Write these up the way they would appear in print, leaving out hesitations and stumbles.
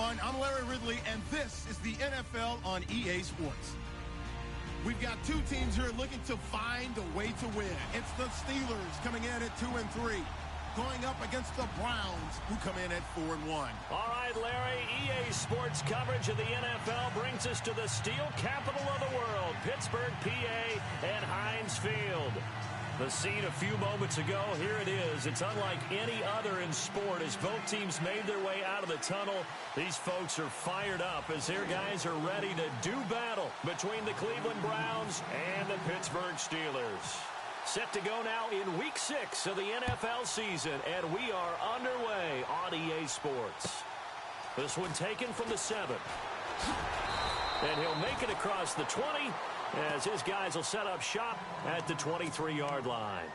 everyone. I'm Larry Ridley, and this is the NFL on EA Sports. We've got two teams here looking to find a way to win. It's the Steelers coming in at 2-3, going up against the Browns, who come in at 4-1. All right, Larry, EA Sports coverage of the NFL brings us to the steel capital of the world, Pittsburgh, PA, and Heinz Field. The scene a few moments ago, here it is. It's unlike any other in sport as both teams made their way out of the tunnel. These folks are fired up as their guys are ready to do battle between the Cleveland Browns and the Pittsburgh Steelers. Set to go now in Week 6 of the NFL season, and we are underway on EA Sports. This one taken from the 7. And he'll make it across the 20 as his guys will set up shop at the 23-yard line.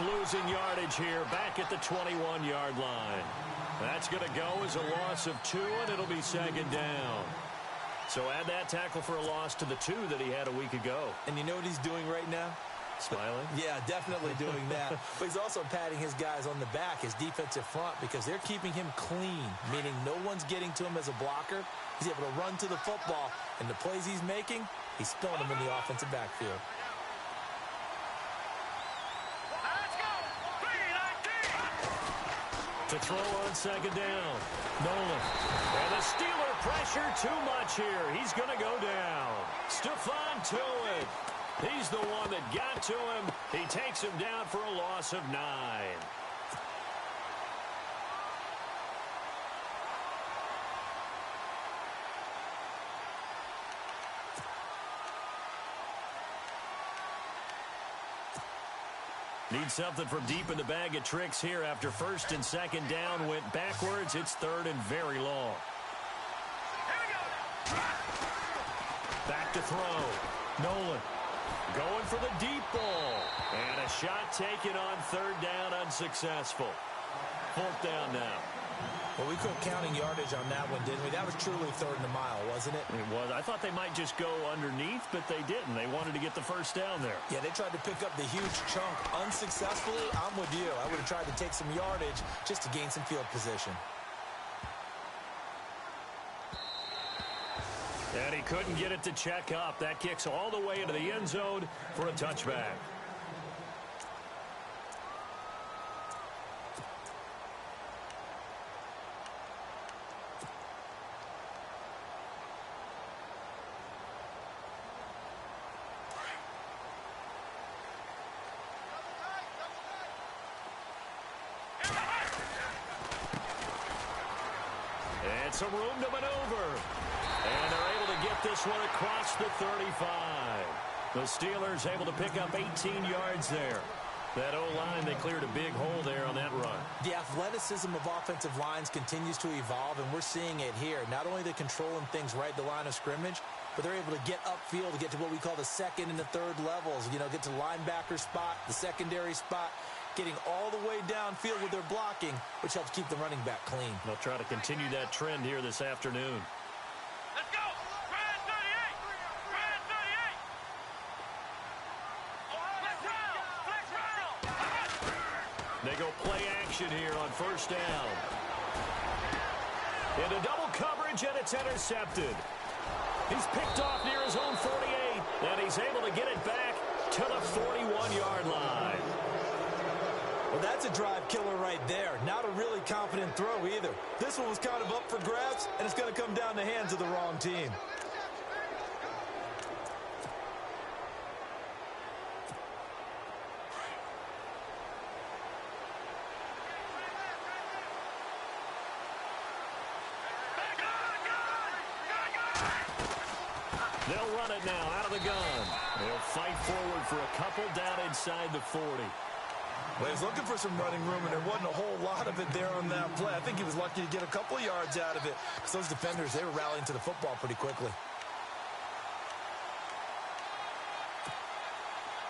Losing yardage here back at the 21-yard line. That's going to go as a loss of 2, and it'll be second down. So add that tackle for a loss to the 2 that he had a week ago. And you know what he's doing right now? Smiling? Yeah, definitely doing that. But he's also patting his guys on the back, his defensive front, because they're keeping him clean, meaning no one's getting to him as a blocker. He's able to run to the football, and the plays he's making, he's throwing them in the offensive backfield. To throw on second down. Nolan. And the Steeler pressure too much here. He's going to go down. Stephon Tuitt. He's the one that got to him. He takes him down for a loss of 9. Need something from deep in the bag of tricks here after first and second down went backwards. It's third and very long. Back to throw. Nolan going for the deep ball. And a shot taken on third down, unsuccessful. Fourth down now. Well, we quit counting yardage on that one, didn't we? That was truly third and a mile, wasn't it? It was. I thought they might just go underneath, but they didn't. They wanted to get the first down there. Yeah, they tried to pick up the huge chunk unsuccessfully. I'm with you. I would have tried to take some yardage just to gain some field position. And he couldn't get it to check up. That kicks all the way into the end zone for a touchback. Some room to maneuver. And they're able to get this one across the 35. The Steelers able to pick up 18 yards there. That O-line, they cleared a big hole there on that run. The athleticism of offensive lines continues to evolve, and we're seeing it here. Not only are they controlling things right at the line of scrimmage, but they're able to get upfield to get to what we call the second and the third levels. You know, get to linebacker spot, the secondary spot, getting all the way downfield with their blocking, which helps keep the running back clean. They'll try to continue that trend here this afternoon. Let's go! Brad 38! Brad 38! They go play action here on first down. Into double coverage, and it's intercepted. He's picked off near his own 48, and he's able to get it back to the 41-yard line. Well, that's a drive killer right there. Not a really confident throw either. This one was kind of up for grabs, and it's going to come down the hands of the wrong team. They'll run it now out of the gun. They'll fight forward for a couple down inside the 40. Well, he was looking for some running room, and there wasn't a whole lot of it there on that play. I think he was lucky to get a couple of yards out of it, because those defenders, they were rallying to the football pretty quickly.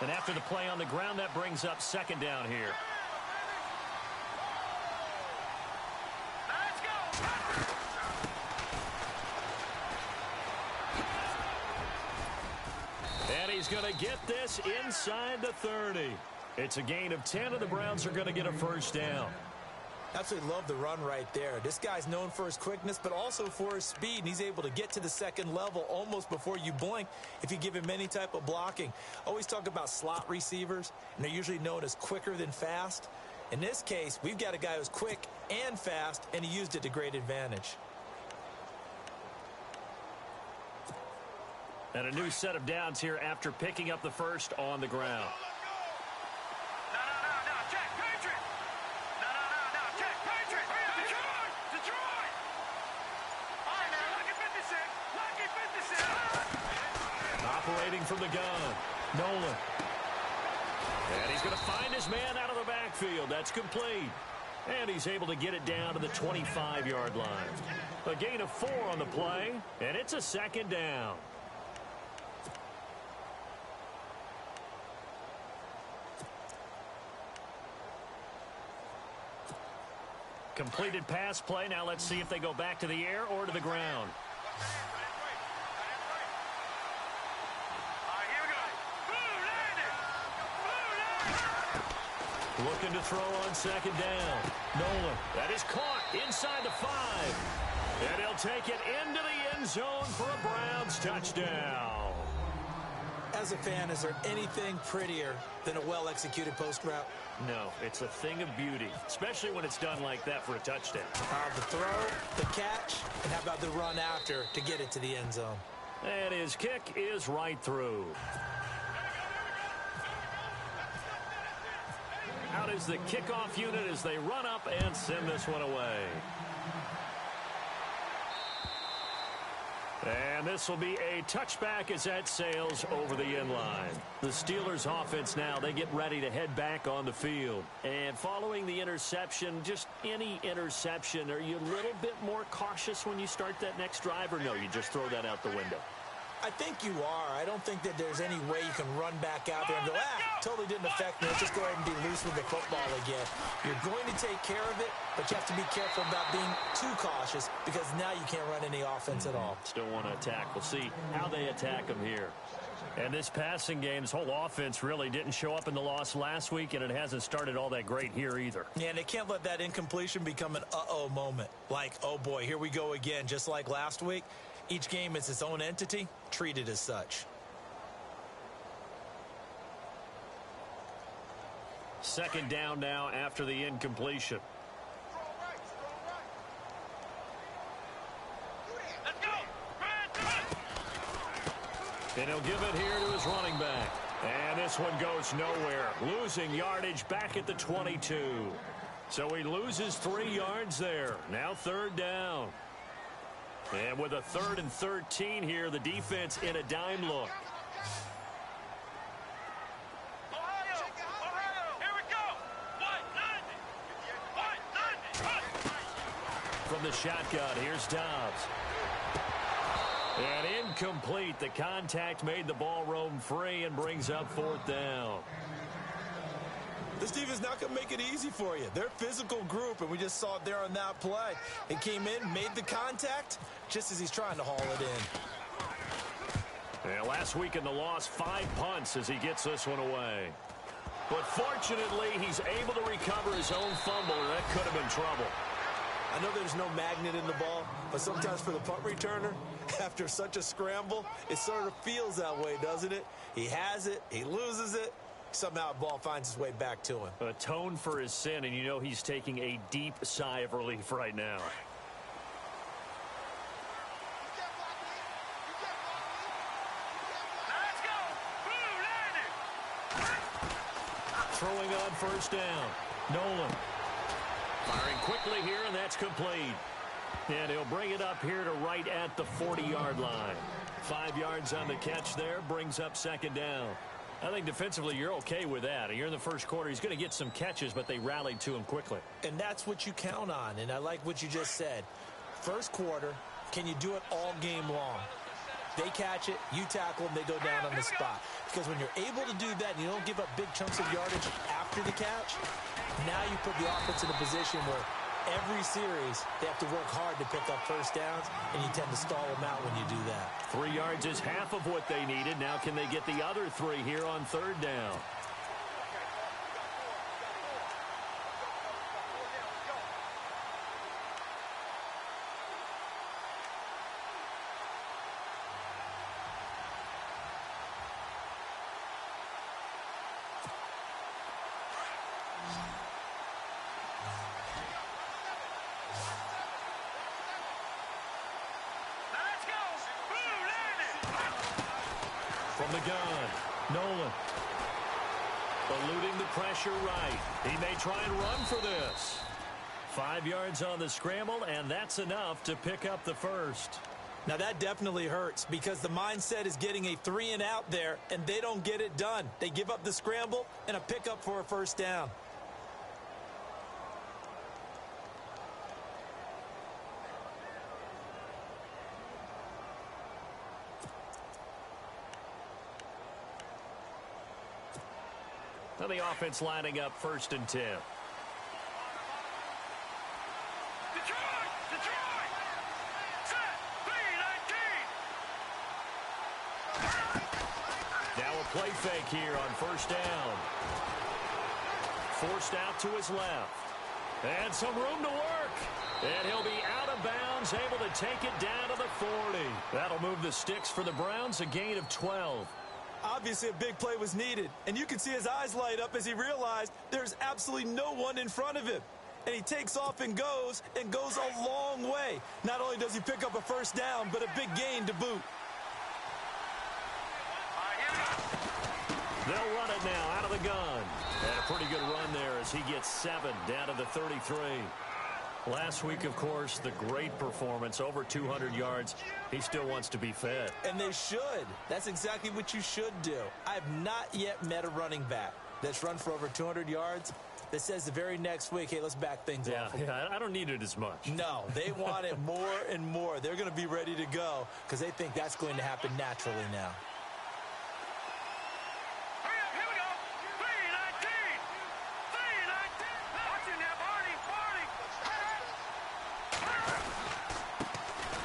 And after the play on the ground, that brings up second down here. Let's go. And he's going to get this inside the 30. It's a gain of 10, and the Browns are going to get a first down. Absolutely love the run right there. This guy's known for his quickness, but also for his speed, and he's able to get to the second level almost before you blink if you give him any type of blocking. Always talk about slot receivers, and they're usually known as quicker than fast. In this case, we've got a guy who's quick and fast, and he used it to great advantage. And a new set of downs here after picking up the first on the ground. No, check, Patriot. No, check, Patriot. Detroit. All right, man, lucky 56. Operating from the gun, Nolan. And he's going to find his man out of the backfield. That's complete. And he's able to get it down to the 25-yard line. A gain of 4 on the play, and it's a second down. Completed pass play. Now let's see if they go back to the air or to the ground. All right, here we go. Looking to throw on second down. Nolan. That is caught inside the 5. And he'll take it into the end zone for a Browns touchdown. As a fan, is there anything prettier than a well-executed post route? No, it's a thing of beauty, especially when it's done like that for a touchdown. The throw, the catch, and how about the run after to get it to the end zone? And his kick is right through. Out is the kickoff unit as they run up and send this one away. And this will be a touchback as that sails over the end line. The Steelers offense now, they get ready to head back on the field. And following the interception, just any interception, are you a little bit more cautious when you start that next drive, or no, you just throw that out the window? I think you are. I don't think that there's any way you can run back out there and go, totally didn't affect me. Let's just go ahead and be loose with the football again. You're going to take care of it, but you have to be careful about being too cautious because now you can't run any offense at all. Still want to attack. We'll see how they attack them here. And this passing game, this whole offense really didn't show up in the loss last week, and it hasn't started all that great here either. Yeah, and they can't let that incompletion become an uh-oh moment. Like, oh boy, here we go again, just like last week. Each game is its own entity, treated as such. Second down now after the incompletion. Let's go. And he'll give it here to his running back. And this one goes nowhere. Losing yardage back at the 22. So he loses 3 yards there. Now third down. And with a 3rd and 13 here, the defense in a dime look. Ohio, here we go. 190. From the shotgun, here's Dobbs. And incomplete. The contact made the ball roam free and brings up 4th down. This defense not going to make it easy for you. They're a physical group, and we just saw it there on that play. It came in, made the contact, just as he's trying to haul it in. And last week in the loss, 5 punts as he gets this one away. But fortunately, he's able to recover his own fumble, and that could have been trouble. I know there's no magnet in the ball, but sometimes for the punt returner, after such a scramble, it sort of feels that way, doesn't it? He has it, he loses it. Somehow the ball finds its way back to him. Atone for his sin, and you know he's taking a deep sigh of relief right now. Let's go. Blue landing. Throwing on first down. Nolan. Firing quickly here, and that's complete. And he'll bring it up here to right at the 40-yard line. 5 yards on the catch there, brings up second down. I think defensively you're okay with that. You're in the first quarter. He's going to get some catches, but they rallied to him quickly. And that's what you count on, and I like what you just said. First quarter, can you do it all game long? They catch it, you tackle them, they go down on the spot. Because when you're able to do that and you don't give up big chunks of yardage after the catch, now you put the offense in a position where every series they have to work hard to pick up first downs, and you tend to stall them out when you do that. 3 yards is half of what they needed. Now can they get the other 3 here on third down? From the gun, Nolan. Eluding the pressure right. He may try and run for this. 5 yards on the scramble, and that's enough to pick up the first. Now that definitely hurts because the mindset is getting a 3 and out there, and they don't get it done. They give up the scramble and a pickup for a first down. Now the offense lining up 1st and 10. Detroit! Detroit! Set! B-19! Now a play fake here on 1st down. Forced out to his left. And some room to work. And he'll be out of bounds, able to take it down to the 40. That'll move the sticks for the Browns, a gain of 12. Obviously, a big play was needed, and you can see his eyes light up as he realized there's absolutely no one in front of him. And he takes off and goes a long way. Not only does he pick up a first down, but a big gain to boot. They'll run it now out of the gun. And a pretty good run there as he gets 7 down to the 33. Last week, of course, the great performance, over 200 yards. He still wants to be fed. And they should. That's exactly what you should do. I have not yet met a running back that's run for over 200 yards that says the very next week, hey, let's back things off. Yeah, I don't need it as much. No, they want it more and more. They're going to be ready to go because they think that's going to happen naturally now.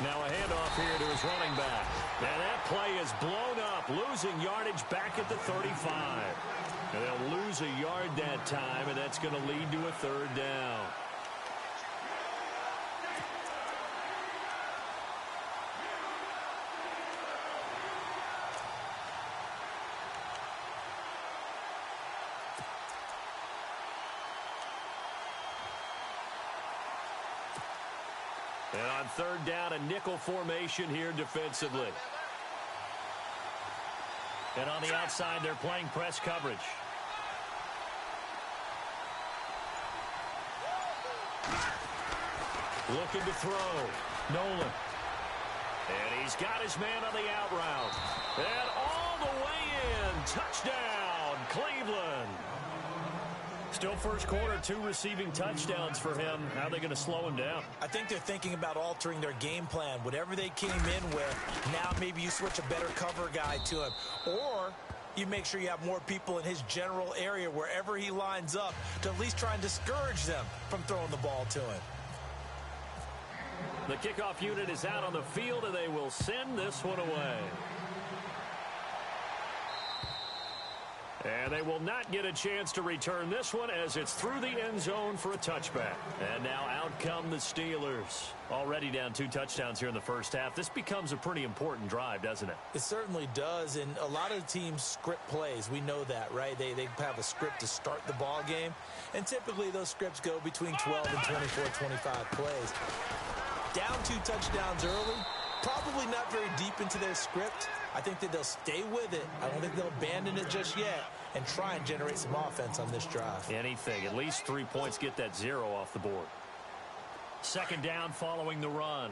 Now a handoff here to his running back. And that play is blown up, losing yardage back at the 35. And they'll lose a yard that time, and that's going to lead to a 3rd down. And on 3rd down, a nickel formation here defensively. And on the outside, they're playing press coverage. Looking to throw. Nolan. And he's got his man on the out route. And all the way in. Touchdown, Cleveland. Still first quarter, 2 receiving touchdowns for him. How are they going to slow him down? I think they're thinking about altering their game plan. Whatever they came in with, now maybe you switch a better cover guy to him. Or you make sure you have more people in his general area wherever he lines up to at least try and discourage them from throwing the ball to him. The kickoff unit is out on the field, and they will send this one away. And they will not get a chance to return this one as it's through the end zone for a touchback. And now out come the Steelers. Already down 2 touchdowns here in the first half. This becomes a pretty important drive, doesn't it? It certainly does, and a lot of teams script plays. We know that, right? They have a script to start the ball game, and typically those scripts go between 12 and 24, 25 plays. Down 2 touchdowns early, probably not very deep into their script. I think that they'll stay with it. I don't think they'll abandon it just yet and try and generate some offense on this drive. Anything. At least 3 points, get that 0 off the board. 2nd down following the run.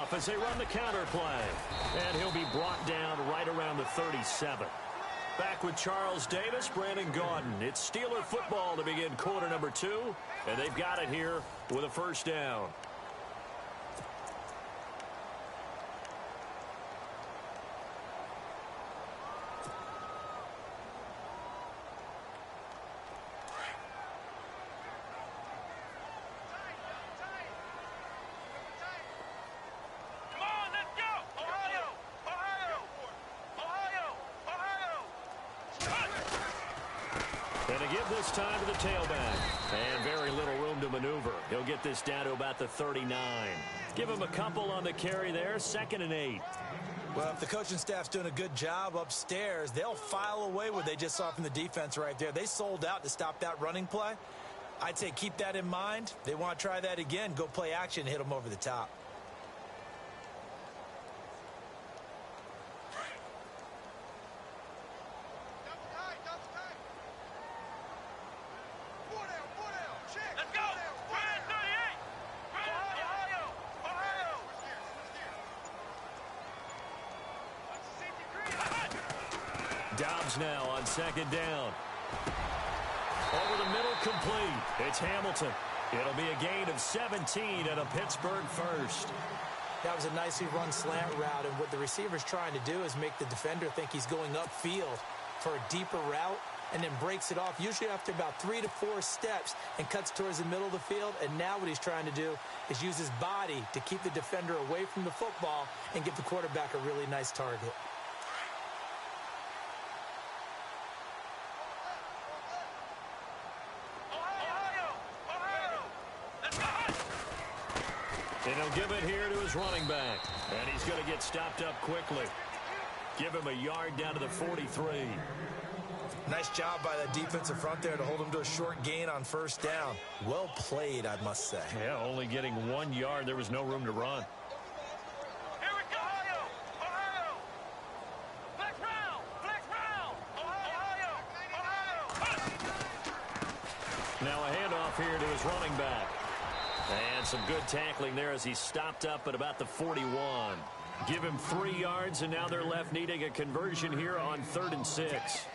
off as they run the counter play. And he'll be brought down right around the 37. Back with Charles Davis, Brandon Gaudin. It's Steeler football to begin quarter number 2. And they've got it here with a first down. And to give this time to the tailback. And very little room to maneuver. He'll get this down to about the 39. Give him a couple on the carry there. 2nd and 8. Well, if the coaching staff's doing a good job upstairs, they'll file away what they just saw from the defense right there. They sold out to stop that running play. I'd say keep that in mind. They want to try that again. Go play action and hit them over the top. Dobbs now on 2nd down. Over the middle, complete. It's Hamilton. It'll be a gain of 17 and a Pittsburgh first. That was a nicely run slant route, and what the receiver's trying to do is make the defender think he's going upfield for a deeper route and then breaks it off, usually after about 3 to 4 steps, and cuts towards the middle of the field. And now what he's trying to do is use his body to keep the defender away from the football and give the quarterback a really nice target. And he'll give it here to his running back. And he's going to get stopped up quickly. Give him a yard down to the 43. Nice job by that defensive front there to hold him to a short gain on 1st down. Well played, I must say. Yeah, only getting 1 yard. There was no room to run. Here we go! Ohio! Flex round! Flex round! Ohio! Now a handoff here to his running back. And some good tackling there as he stopped up at about the 41. Give him 3 yards, and now they're left needing a conversion here on 3rd and 6.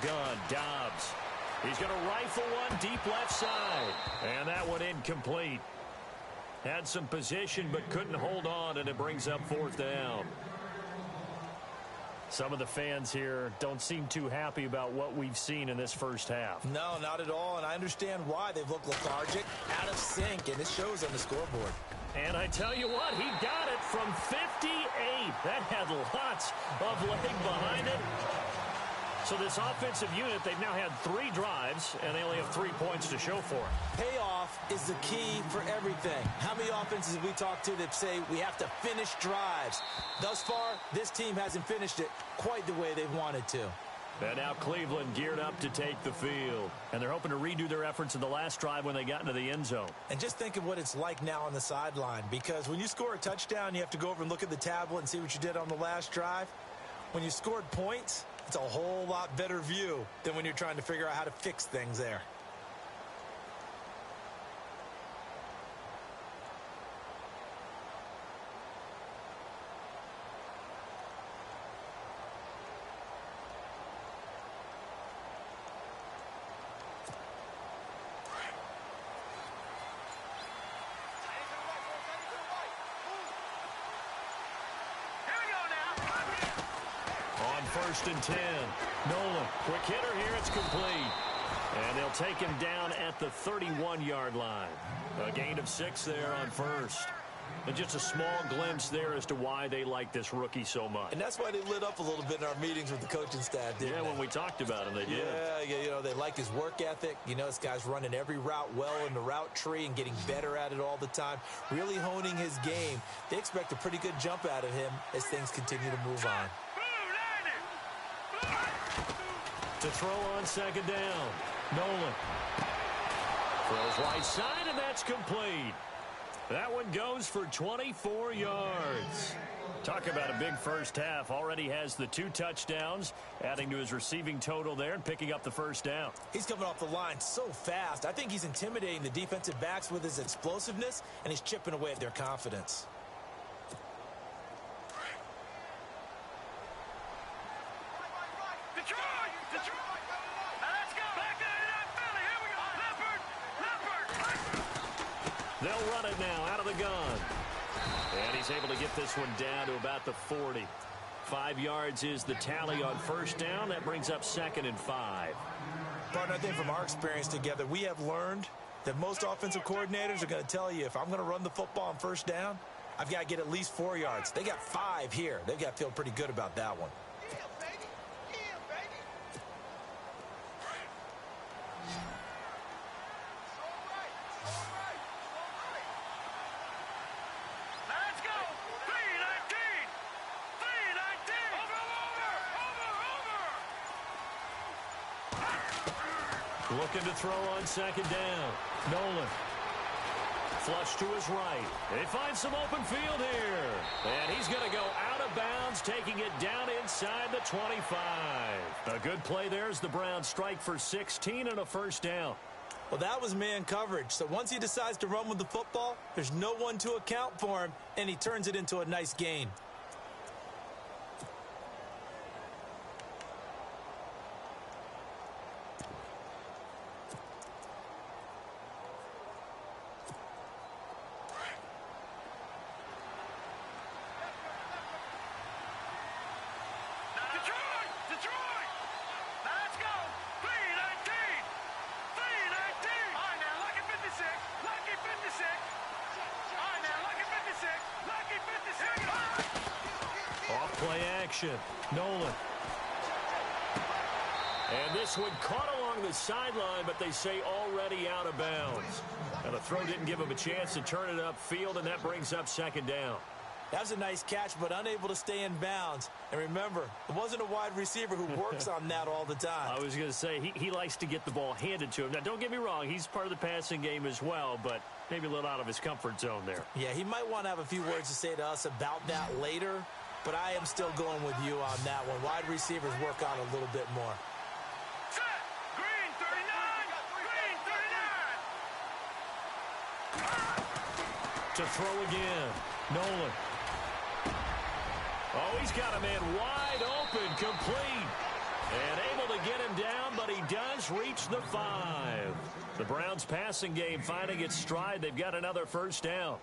Gun, Dobbs. He's going to rifle one deep left side. And that one incomplete. Had some position but couldn't hold on, and it brings up 4th down. Some of the fans here don't seem too happy about what we've seen in this first half. No, not at all, and I understand why. They've looked lethargic, out of sync, and it shows on the scoreboard. And I tell you what, he got it from 58. That had lots of leg behind it. So this offensive unit, they've now had 3 drives, and they only have 3 points to show for it. Payoff is the key for everything. How many offenses have we talked to that say we have to finish drives? Thus far, this team hasn't finished it quite the way they've wanted to. And now Cleveland geared up to take the field. And they're hoping to redo their efforts in the last drive when they got into the end zone. And just think of what it's like now on the sideline, because when you score a touchdown, you have to go over and look at the tablet and see what you did on the last drive. When you scored points, it's a whole lot better view than when you're trying to figure out how to fix things there. First and 10. Nolan, quick hitter here. It's complete. And they'll take him down at the 31-yard line. A gain of 6 there on first. And just a small glimpse there as to why they like this rookie so much. And that's why they lit up a little bit in our meetings with the coaching staff, didn't they? When we talked about him, they did. Yeah, you know, they like his work ethic. You know, this guy's running every route well in the route tree and getting better at it all the time, really honing his game. They expect a pretty good jump out of him as things continue to move on. To throw on second down. Nolan. Throws right side, and that's complete. That one goes for 24 yards. Talk about a big first half. Already has the 2 touchdowns, adding to his receiving total there and picking up the first down. He's coming off the line so fast. I think he's intimidating the defensive backs with his explosiveness, and he's chipping away at their confidence. Detroit! Detroit! Now let's go! Back to Philly! Here we go! Leopard! They'll run it now out of the gun. And he's able to get this one down to about the 40. 5 yards is the tally on first down. That brings up 2nd and 5. Partner, I think from our experience together, we have learned that most offensive coordinators are going to tell you, if I'm going to run the football on first down, I've got to get at least 4 yards. They got 5 here. They've got to feel pretty good about that one. Yeah, baby! Yeah, baby! Now let's go! 3-19! 3-19! Over! Looking to throw on second down. Nolan. Flush to his right. They find some open field here. And he's going to go out of bounds, taking it down inside the 25. A good play there as the Browns strike for 16 and a first down. Well, that was man coverage. So once he decides to run with the football, there's no one to account for him, and he turns it into a nice gain. Detroit! Detroit! Now let's go! 3-19! 3-19! All right, now, lucky 56! Lucky 56! All right, now, lucky 56! Lucky 56! Off play action. Nolan. And this one caught along the sideline, but they say already out of bounds. And the throw didn't give him a chance to turn it upfield, and that brings up second down. That was a nice catch, but unable to stay in bounds. And remember, it wasn't a wide receiver who works on that all the time. I was going to say, he likes to get the ball handed to him. Now, don't get me wrong, he's part of the passing game as well, but maybe a little out of his comfort zone there. Yeah, he might want to have a few words to say to us about that later, but I am still going with you on that one. Wide receivers work on a little bit more. Set! Green 39! Green 39! To throw again. Nolan. Oh, he's got a man wide open, complete. And able to get him down, but he does reach the 5. The Browns passing game finding its stride. They've got another first down.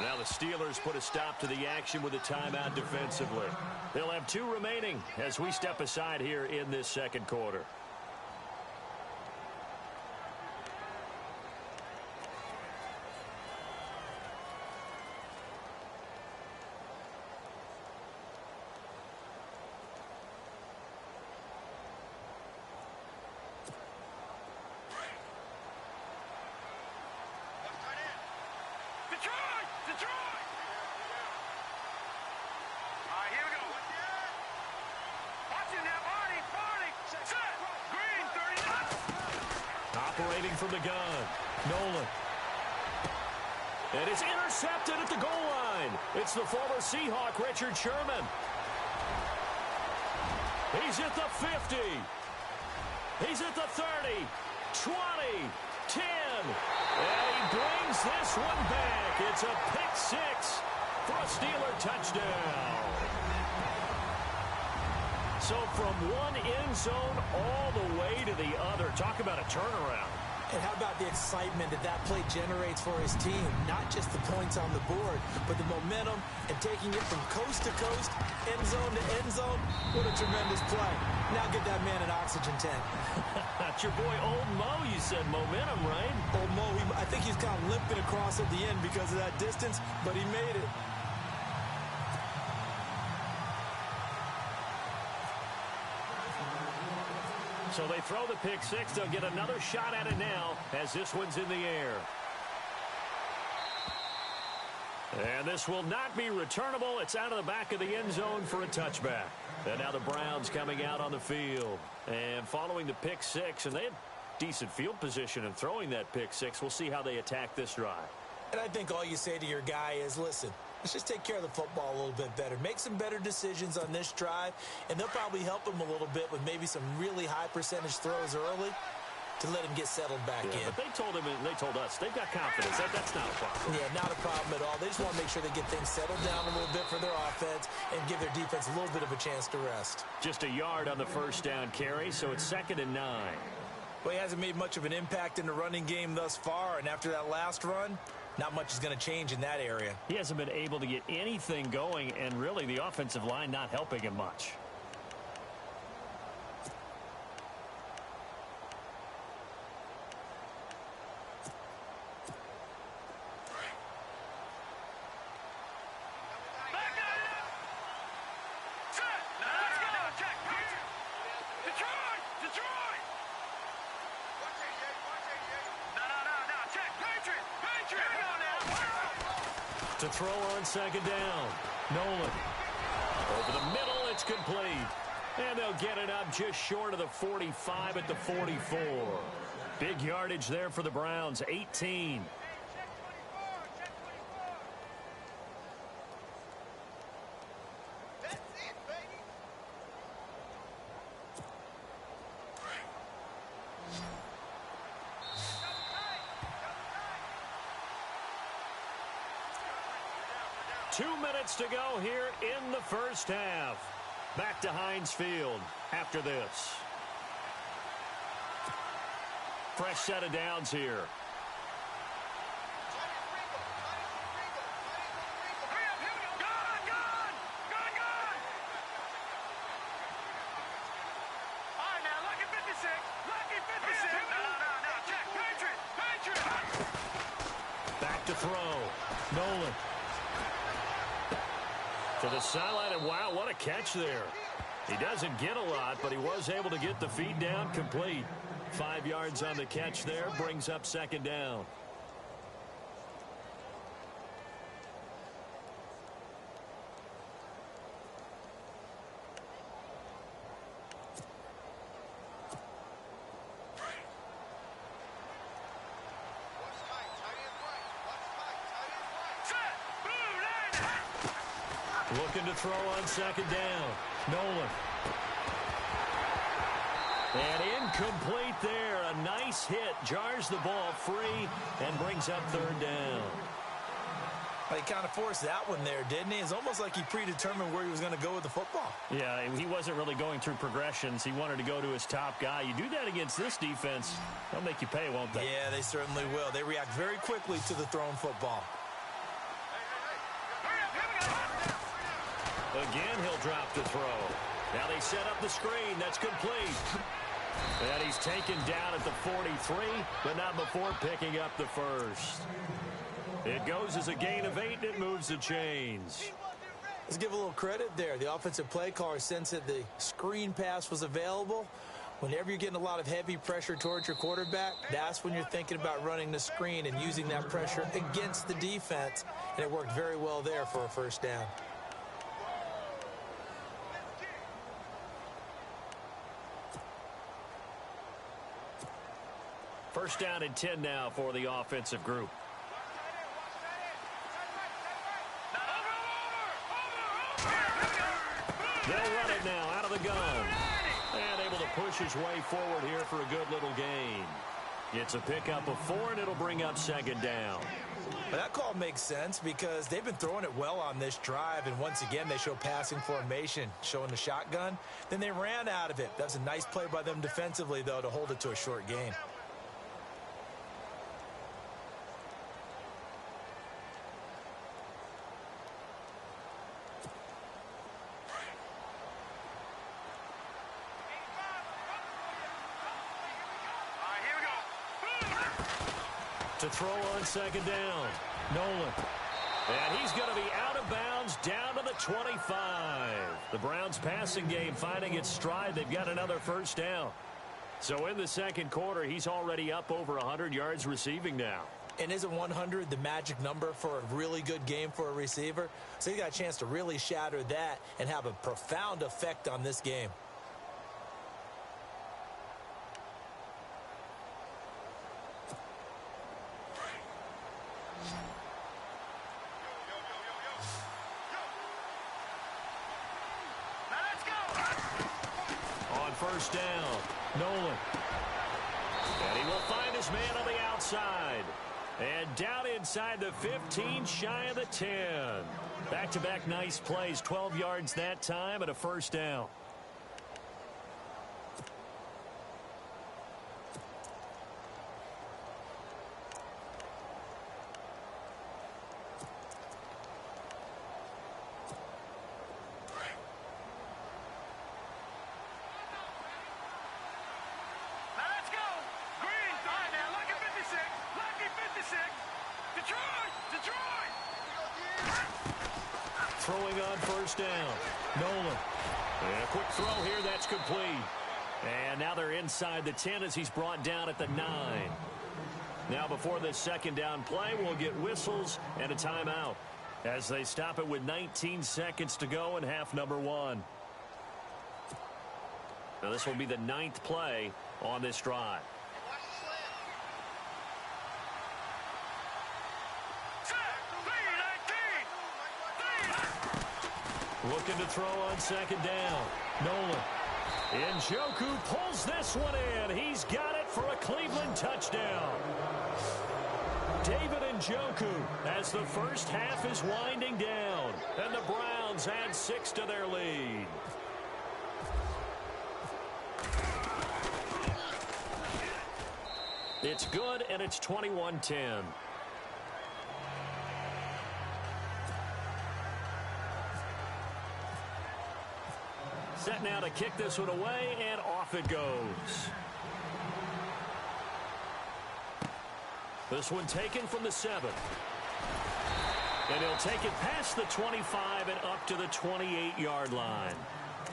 Now the Steelers put a stop to the action with a timeout defensively. They'll have 2 remaining as we step aside here in this second quarter. Detroit! Detroit! All right, here we go. Watch it now, Barney! Barney! Set! Green 39! Operating from the gun. Nolan. And it's intercepted at the goal line. It's the former Seahawk, Richard Sherman. He's at the 50. He's at the 30. 20. 10. And he brings this one back. It's a pick 6 for a Steeler touchdown. So from one end zone all the way to the other. Talk about a turnaround. And how about the excitement that play generates for his team? Not just the points on the board, but the momentum and taking it from coast to coast, end zone to end zone. What a tremendous play. Now get that man an oxygen tank. That's your boy Old Mo, you said. Momentum, right? Old Mo, I think he's kind of limping across at the end because of that distance, but he made it. So they throw the pick six. They'll get another shot at it now as this one's in the air. And this will not be returnable. It's out of the back of the end zone for a touchback. And now the Browns coming out on the field. And following the pick six, and they had decent field position in throwing that pick six. We'll see how they attack this drive. And I think all you say to your guy is, listen, let's just take care of the football a little bit better. Make some better decisions on this drive, and they'll probably help him a little bit with maybe some really high percentage throws early to let him get settled back in. But they told him, and they told us, they've got confidence. That's not a problem. Yeah, not a problem at all. They just want to make sure they get things settled down a little bit for their offense and give their defense a little bit of a chance to rest. Just a yard on the first down carry, so it's 2nd and 9. Well, he hasn't made much of an impact in the running game thus far, and after that last run, not much is going to change in that area. He hasn't been able to get anything going, and really the offensive line not helping him much. To throw on 2nd down. Nolan. Over the middle, it's complete. And they'll get it up just short of the 45 at the 44. Big yardage there for the Browns, 18. That's it, baby. 2 minutes to go here in the first half. Back to Heinz Field after this. Fresh set of downs here. Back to throw. Nolan. To the sideline, and wow, what a catch there. He doesn't get a lot, but he was able to get the feed down complete. 5 yards on the catch there, brings up 2nd down. Looking to throw on 2nd down. Nolan. And incomplete there. A nice hit. Jars the ball free and brings up 3rd down. Well, he kind of forced that one there, didn't he? It's almost like he predetermined where he was going to go with the football. Yeah, he wasn't really going through progressions. He wanted to go to his top guy. You do that against this defense, they'll make you pay, won't they? Yeah, they certainly will. They react very quickly to the thrown football. Again, he'll drop the throw. Now they set up the screen. That's complete. And he's taken down at the 43, but not before picking up the first. It goes as a gain of 8, and it moves the chains. Let's give a little credit there. The offensive play caller sensed that the screen pass was available. Whenever you're getting a lot of heavy pressure towards your quarterback, that's when you're thinking about running the screen and using that pressure against the defense. And it worked very well there for a first down. First down and 10 now for the offensive group. They'll run it now out of the gun. And able to push his way forward here for a good little gain. It's a pickup of 4, and it'll bring up 2nd down. Well, that call makes sense because they've been throwing it well on this drive, and once again they show passing formation, showing the shotgun. Then they ran out of it. That was a nice play by them defensively, though, to hold it to a short gain. To throw on second down. Nolan. And he's going to be out of bounds down to the 25. The Browns passing game finding its stride. They've got another first down. So in the second quarter, he's already up over 100 yards receiving now. And isn't 100 the magic number for a really good game for a receiver? So he got a chance to really shatter that and have a profound effect on this game. First down, Nolan. And he will find his man on the outside. And down inside the 15, shy of the 10. Back-to-back nice plays, 12 yards that time and a first down. Throwing on first down. Nolan. And a quick throw here. That's complete. And now they're inside the 10 as he's brought down at the 9. Now before this second down play, we'll get whistles and a timeout as they stop it with 19 seconds to go in half number 1. Now this will be the 9th play on this drive. Looking to throw on second down. Nolan. Njoku pulls this one in. He's got it for a Cleveland touchdown. David Njoku as the first half is winding down. And the Browns add 6 to their lead. It's good, and it's 21-10. Set now to kick this one away, and off it goes. This one taken from the 7. And he'll take it past the 25 and up to the 28-yard line.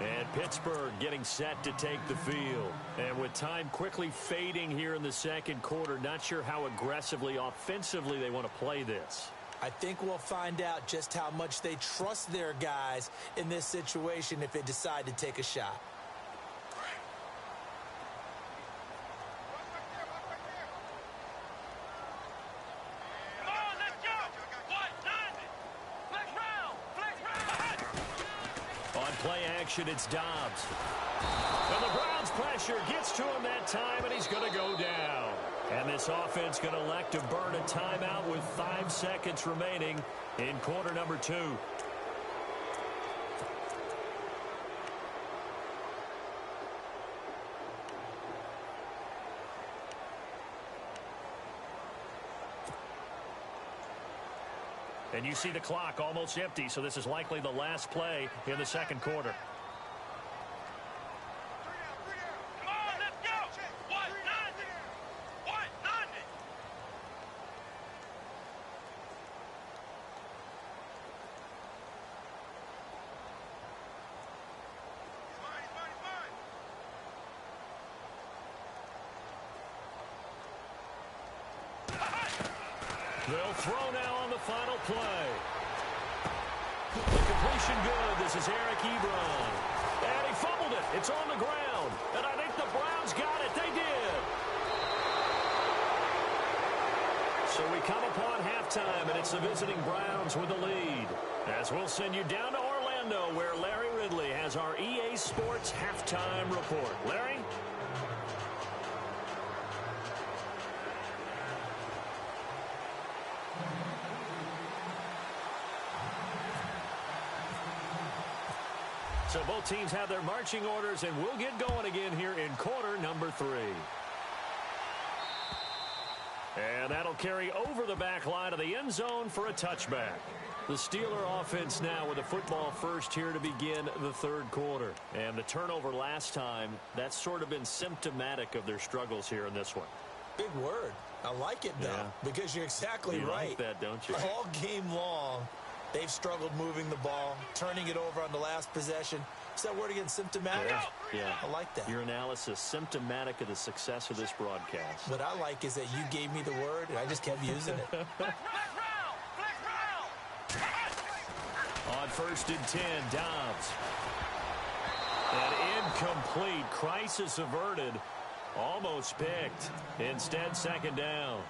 And Pittsburgh getting set to take the field. And with time quickly fading here in the second quarter, not sure how aggressively, offensively they want to play this. I think we'll find out just how much they trust their guys in this situation if they decide to take a shot. Come on, let's go! Flex round! On play action, it's Dobbs. And the Browns pressure gets to him that time, and he's going to go down. And this offense going to elect to burn a timeout with 5 seconds remaining in quarter number 2. And you see the clock almost empty, so this is likely the last play in the second quarter. They'll throw now on the final play. The completion good. This is Eric Ebron. And he fumbled it. It's on the ground. And I think the Browns got it. They did. So we come upon halftime, and it's the visiting Browns with the lead. As we'll send you down to Orlando, where Larry Ridley has our EA Sports halftime report. Larry? So both teams have their marching orders, and we'll get going again here in quarter number 3. And that'll carry over the back line of the end zone for a touchback. The Steeler offense now with the football first here to begin the third quarter. And the turnover last time, that's sort of been symptomatic of their struggles here in this one. Big word. I like it, though, because you're exactly right. You like that, don't you? All game long, they've struggled moving the ball, turning it over on the last possession. What's that word again? Symptomatic? Yeah. I like that. Your analysis, symptomatic of the success of this broadcast. What I like is that you gave me the word, and I just kept using it. On 1st and 10, Dobbs. An incomplete. Crisis averted. Almost picked. Instead, 2nd down.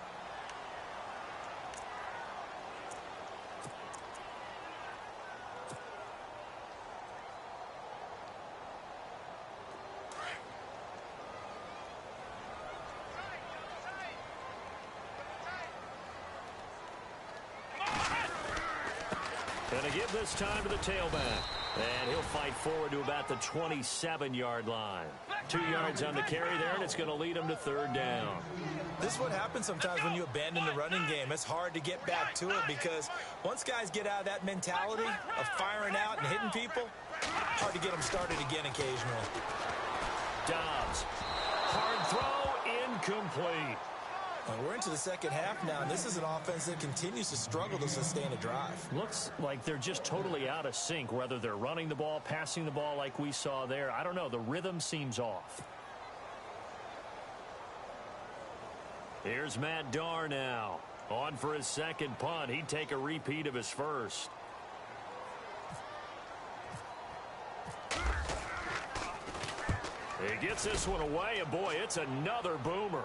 Going to give this time to the tailback. And he'll fight forward to about the 27-yard line. 2 yards on the carry there, and it's going to lead him to 3rd down. This is what happens sometimes when you abandon the running game. It's hard to get back to it because once guys get out of that mentality of firing out and hitting people, hard to get them started again occasionally. Dobbs. Hard throw, incomplete. And we're into the second half now, and this is an offense that continues to struggle to sustain a drive. Looks like they're just totally out of sync, whether they're running the ball, passing the ball like we saw there. I don't know. The rhythm seems off. Here's Matt Darr now. On for his 2nd punt. He'd take a repeat of his first. He gets this one away, and boy, it's another boomer.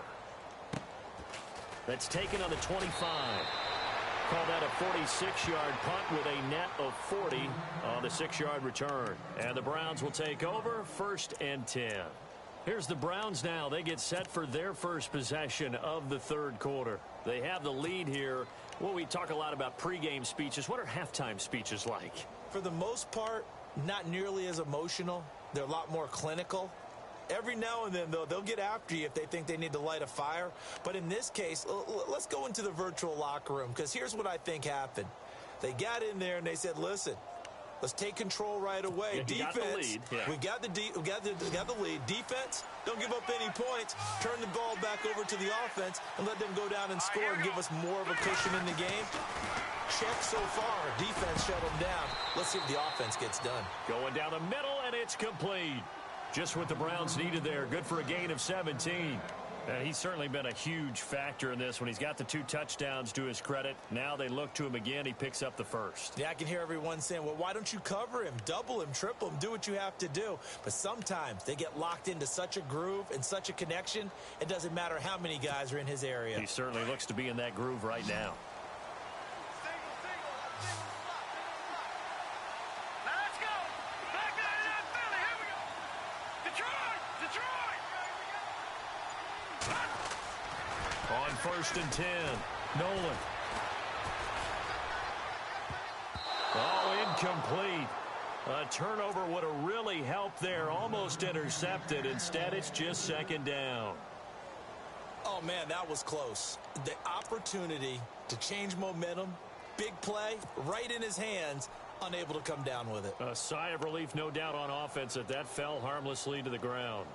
That's taken on the 25. Call that a 46-yard punt with a net of 40 on the 6-yard return. And the Browns will take over 1st and 10. Here's the Browns now. They get set for their first possession of the 3rd quarter. They have the lead here. Well, we talk a lot about pregame speeches. What are halftime speeches like? For the most part, not nearly as emotional. They're a lot more clinical. Every now and then, though, they'll get after you if they think they need to light a fire. But in this case, let's go into the virtual locker room, because here's what I think happened. They got in there and they said, listen, let's take control right away. Yeah, Defense, we got the lead. Defense, don't give up any points. Turn the ball back over to the offense and let them go down and score and give us more of a cushion in the game. Check so far. Defense shut them down. Let's see if the offense gets done. Going down the middle, and it's complete. Just what the Browns needed there. Good for a gain of 17. He's certainly been a huge factor in this when he's got the 2 touchdowns to his credit. Now they look to him again. He picks up the first. Yeah, I can hear everyone saying, well, why don't you cover him, double him, triple him, do what you have to do. But sometimes they get locked into such a groove and such a connection, it doesn't matter how many guys are in his area. He certainly looks to be in that groove right now. On 1st and 10, Nolan. Oh, incomplete. A turnover would have really helped there. Almost intercepted. Instead, it's just 2nd down. Oh, man, that was close. The opportunity to change momentum, big play, right in his hands, unable to come down with it. A sigh of relief, no doubt, on offense that fell harmlessly to the ground.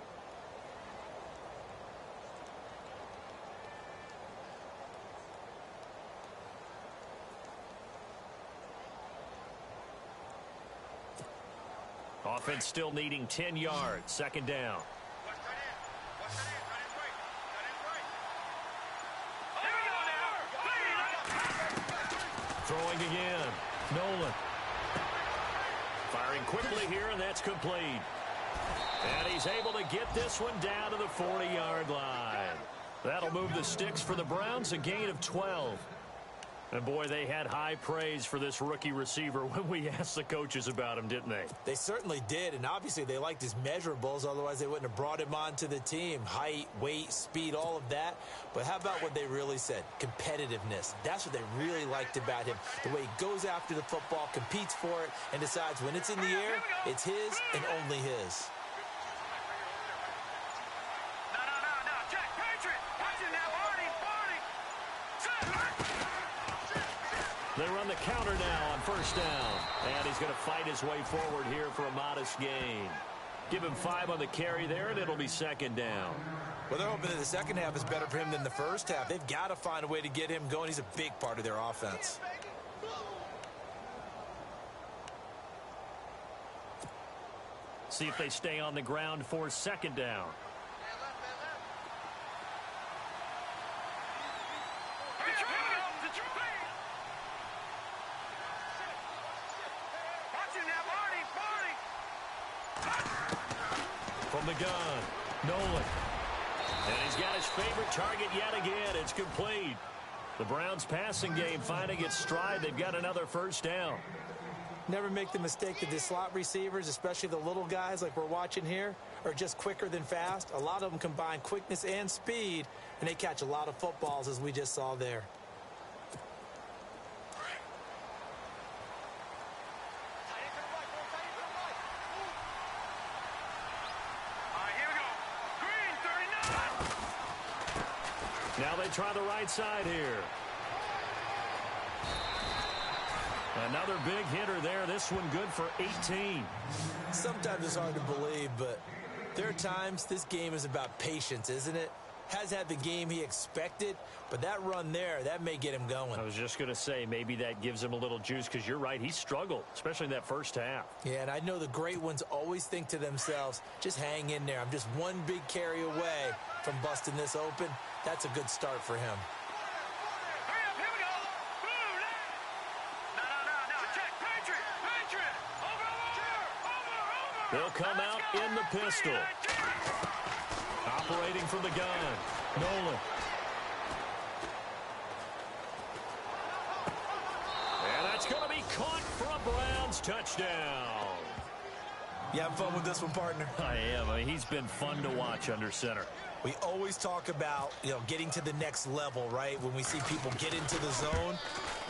Offense still needing 10 yards. 2nd down. Throwing again. Nolan. Firing quickly here, and that's complete. And he's able to get this one down to the 40-yard line. That'll move the sticks for the Browns, a gain of 12. And, boy, they had high praise for this rookie receiver when we asked the coaches about him, didn't they? They certainly did, and obviously they liked his measurables. Otherwise, they wouldn't have brought him onto the team. Height, weight, speed, all of that. But how about what they really said? Competitiveness. That's what they really liked about him. The way he goes after the football, competes for it, and decides when it's in the air, it's his and only his. They run the counter now on 1st down. And he's going to fight his way forward here for a modest gain. Give him 5 on the carry there, and it'll be 2nd down. Well, they're hoping that the second half is better for him than the first half. They've got to find a way to get him going. He's a big part of their offense. See if they stay on the ground for second down. From the gun, Nolan. And he's got his favorite target yet again. It's complete. The Browns' passing game finding its stride. They've got another first down. Never make the mistake that the slot receivers, especially the little guys like we're watching here, are just quicker than fast. A lot of them combine quickness and speed, and they catch a lot of footballs, as we just saw there. Now they try the right side here. Another big hitter there. This one good for 18. Sometimes it's hard to believe, but there are times this game is about patience, isn't it? Has had the game he expected, but that run there, that may get him going. I was just going to say, maybe that gives him a little juice, because you're right, he struggled, especially in that first half. Yeah, and I know the great ones always think to themselves, just hang in there. I'm just one big carry away from busting this open. That's a good start for him. They'll come out in the pistol. Operating from the gun, Nolan. And that's going to be caught for a Browns touchdown. You having fun with this one, partner? I am. I mean, he's been fun to watch under center. We always talk about, getting to the next level, right? When we see people get into the zone,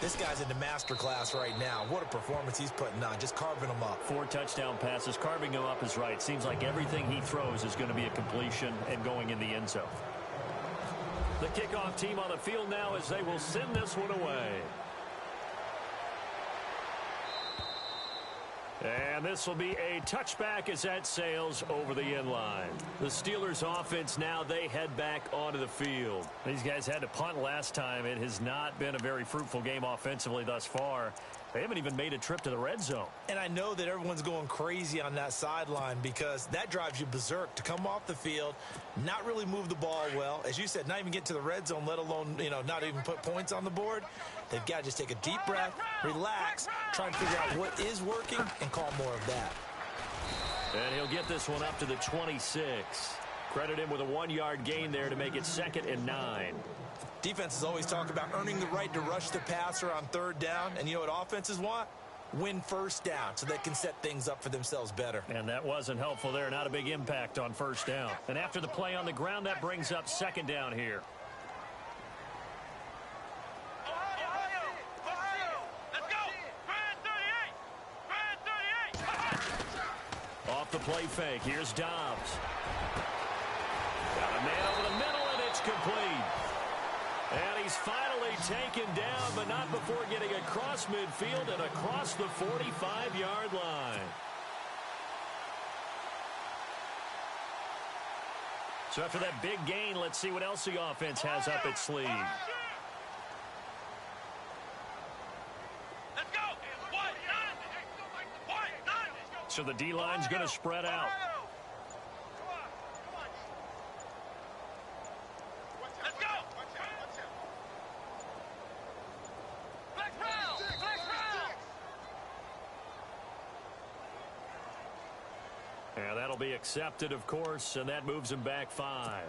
this guy's in the master class right now. What a performance he's putting on, just carving them up. 4 touchdown passes, carving them up is right. Seems like everything he throws is going to be a completion and going in the end zone. The kickoff team on the field now as they will send this one away. And this will be a touchback as that sails over the end line. The Steelers offense now, they head back onto the field. These guys had to punt last time. It has not been a very fruitful game offensively thus far. They haven't even made a trip to the red zone. And I know that everyone's going crazy on that sideline because that drives you berserk to come off the field, not really move the ball well. As you said, not even get to the red zone, let alone, not even put points on the board. They've got to just take a deep breath, relax, try and figure out what is working and call more of that. And he'll get this one up to the 26. Credit him with a 1-yard gain there to make it 2nd and 9. Defenses always talk about earning the right to rush the passer on 3rd down. And you know what offenses want? Win 1st down so they can set things up for themselves better. And that wasn't helpful there. Not a big impact on 1st down. And after the play on the ground, that brings up 2nd down here. Off the play fake. Here's Dobbs. Got a man over the middle, and it's complete. And he's finally taken down, but not before getting across midfield and across the 45-yard line. So after that big gain, let's see what else the offense has up its sleeve. So the D-line's going to spread out. And that'll be accepted, of course, and that moves him back 5.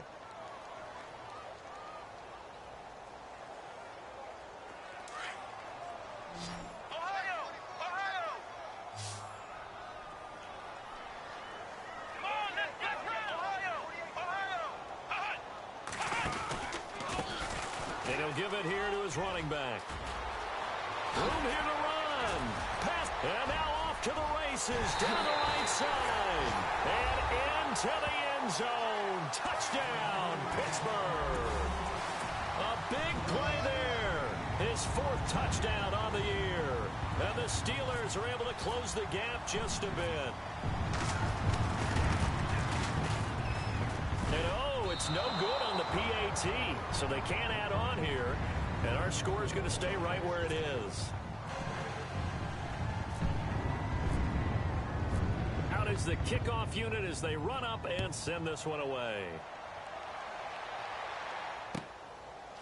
And he'll give it here to his running back. Room here to run. Pass. And now off to the races down the right side. And into the end zone. Touchdown, Pittsburgh. A big play there. His 4th touchdown on the year. And the Steelers are able to close the gap just a bit. And it's It's no good on the PAT, so they can't add on here. And our score is going to stay right where it is. Out is the kickoff unit as they run up and send this one away.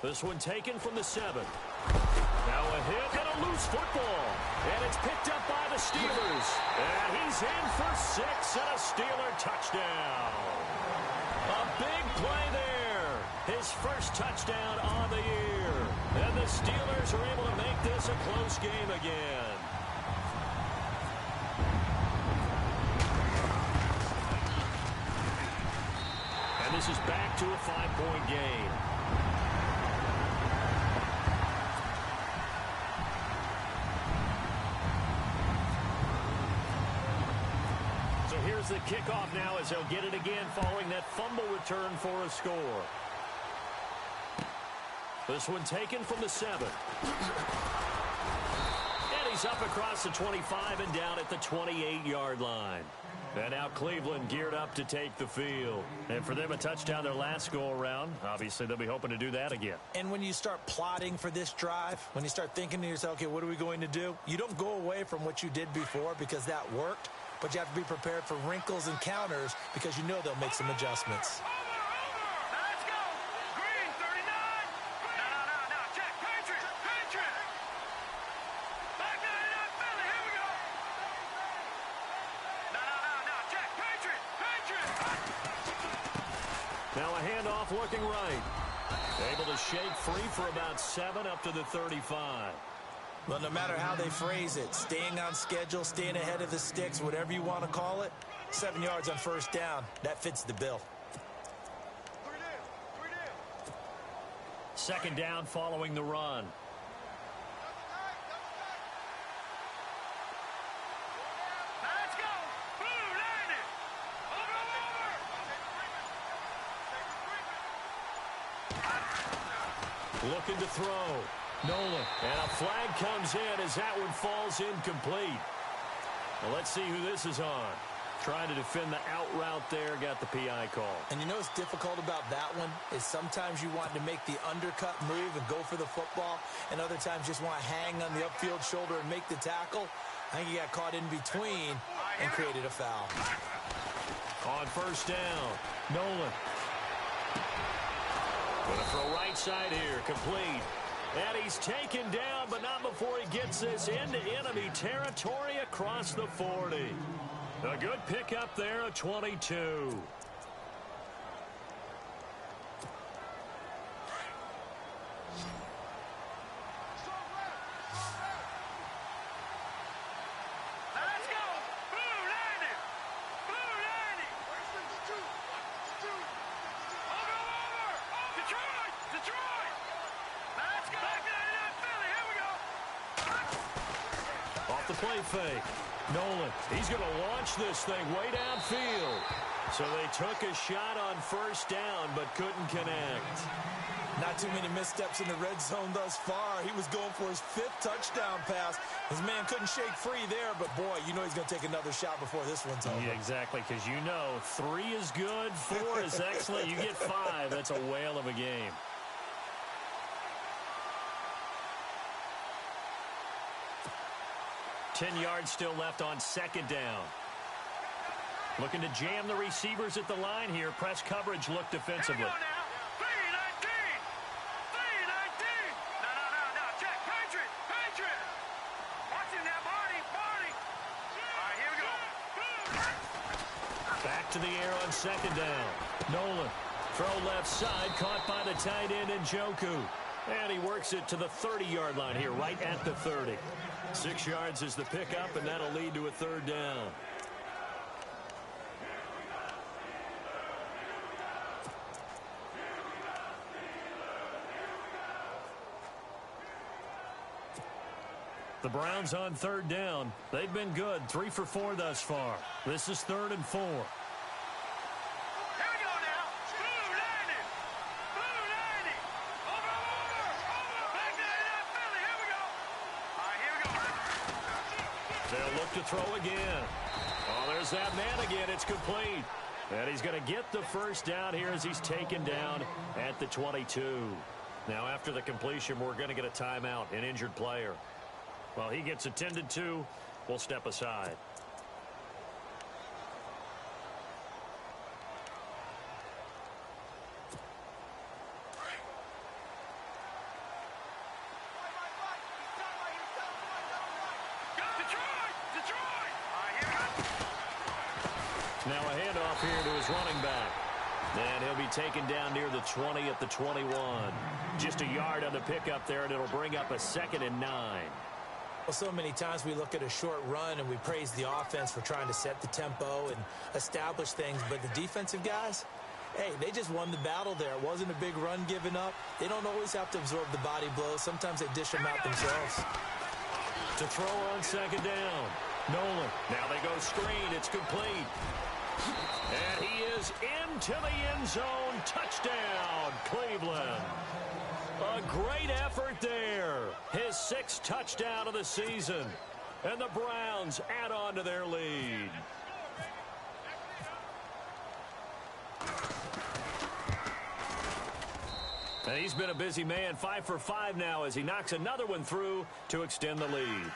This one taken from the 7. Now a hit and a loose football. And it's picked up by the Steelers. And he's in for 6 and a Steeler touchdown. A big play there. His first touchdown on the year. And the Steelers are able to make this a close game again. And this is back to a 5-point game. Here's the kickoff now as they'll get it again following that fumble return for a score. This one taken from the 7. And he's up across the 25 and down at the 28-yard line. And now Cleveland geared up to take the field. And for them, a touchdown their last go-around. Obviously, they'll be hoping to do that again. And when you start plotting for this drive, when you start thinking to yourself, okay, what are we going to do? You don't go away from what you did before because that worked. But you have to be prepared for wrinkles and counters because you know they'll make some adjustments. Let's go. Green, 39. No. Check. Patriot. Back 99, Philly. Here we go. No. Check. Patriot. Now a handoff looking right. Able to shake free for about 7 up to the 35. Well, no matter how they phrase it, staying on schedule, staying ahead of the sticks, whatever you want to call it, 7 yards on first down, that fits the bill. Second down following the run. Let's go. Blue, landed. Over. Looking to throw. Nolan. And a flag comes in as that one falls incomplete. Well, let's see who this is on. Trying to defend the out route there, got the PI call. And you know what's difficult about that one is sometimes you want to make the undercut move and go for the football, and other times just want to hang on the upfield shoulder and make the tackle. I think he got caught in between and created a foul. On first down, Nolan. Going to throw right side here, complete. And he's taken down, but not before he gets this into enemy territory across the 40. A good pickup there, a 22. Let's go. Blue, landed. Over. Detroit. Let's go. Back 99, Philly. Here we go. Off the play fake. Nolan, he's going to launch this thing way downfield. So they took a shot on first down, but couldn't connect. Not too many missteps in the red zone thus far. He was going for his 5th touchdown pass. His man couldn't shake free there, but boy, you know he's going to take another shot before this one's over. Yeah, exactly, because you know 3 is good, 4 is excellent. You get 5, that's a whale of a game. Ten yards still left on second down. Looking to jam the receivers at the line here. Press coverage look defensively. Here we go now. 3-19. No. Check. Patriot. Watch him now, Barney. All right, here we go. Back to the air on second down. Nolan. Throw left side. Caught by the tight end Njoku. And he works it to the 30-yard line here, right at the 30. 6 yards is the pickup, and that'll lead to a third down. The Browns on third down. They've been good, 3 for 4 thus far. This is 3rd and 4. Here we go now. Blue landed. Over. Back 99, Philly. Here we go. All right, here we go. They'll look to throw again. Oh, there's that man again. It's complete. And he's going to get the first down here as he's taken down at the 22. Now, after the completion, we're going to get a timeout, an injured player. While he gets attended to, we'll step aside. Now a handoff here to his running back. And he'll be taken down near the 20 at the 21. Just a yard on the pickup there, and it'll bring up a 2nd and 9. Well, so many times we look at a short run and we praise the offense for trying to set the tempo and establish things. But the defensive guys, hey, they just won the battle there. It wasn't a big run given up. They don't always have to absorb the body blows. Sometimes they dish them out themselves. To throw on 2nd down. Nolan. Now they go screen. It's complete. And he is into the end zone. Touchdown, Cleveland. A great effort there. His 6th touchdown of the season. And the Browns add on to their lead. And he's been a busy man. 5 for 5 now as he knocks another one through to extend the lead.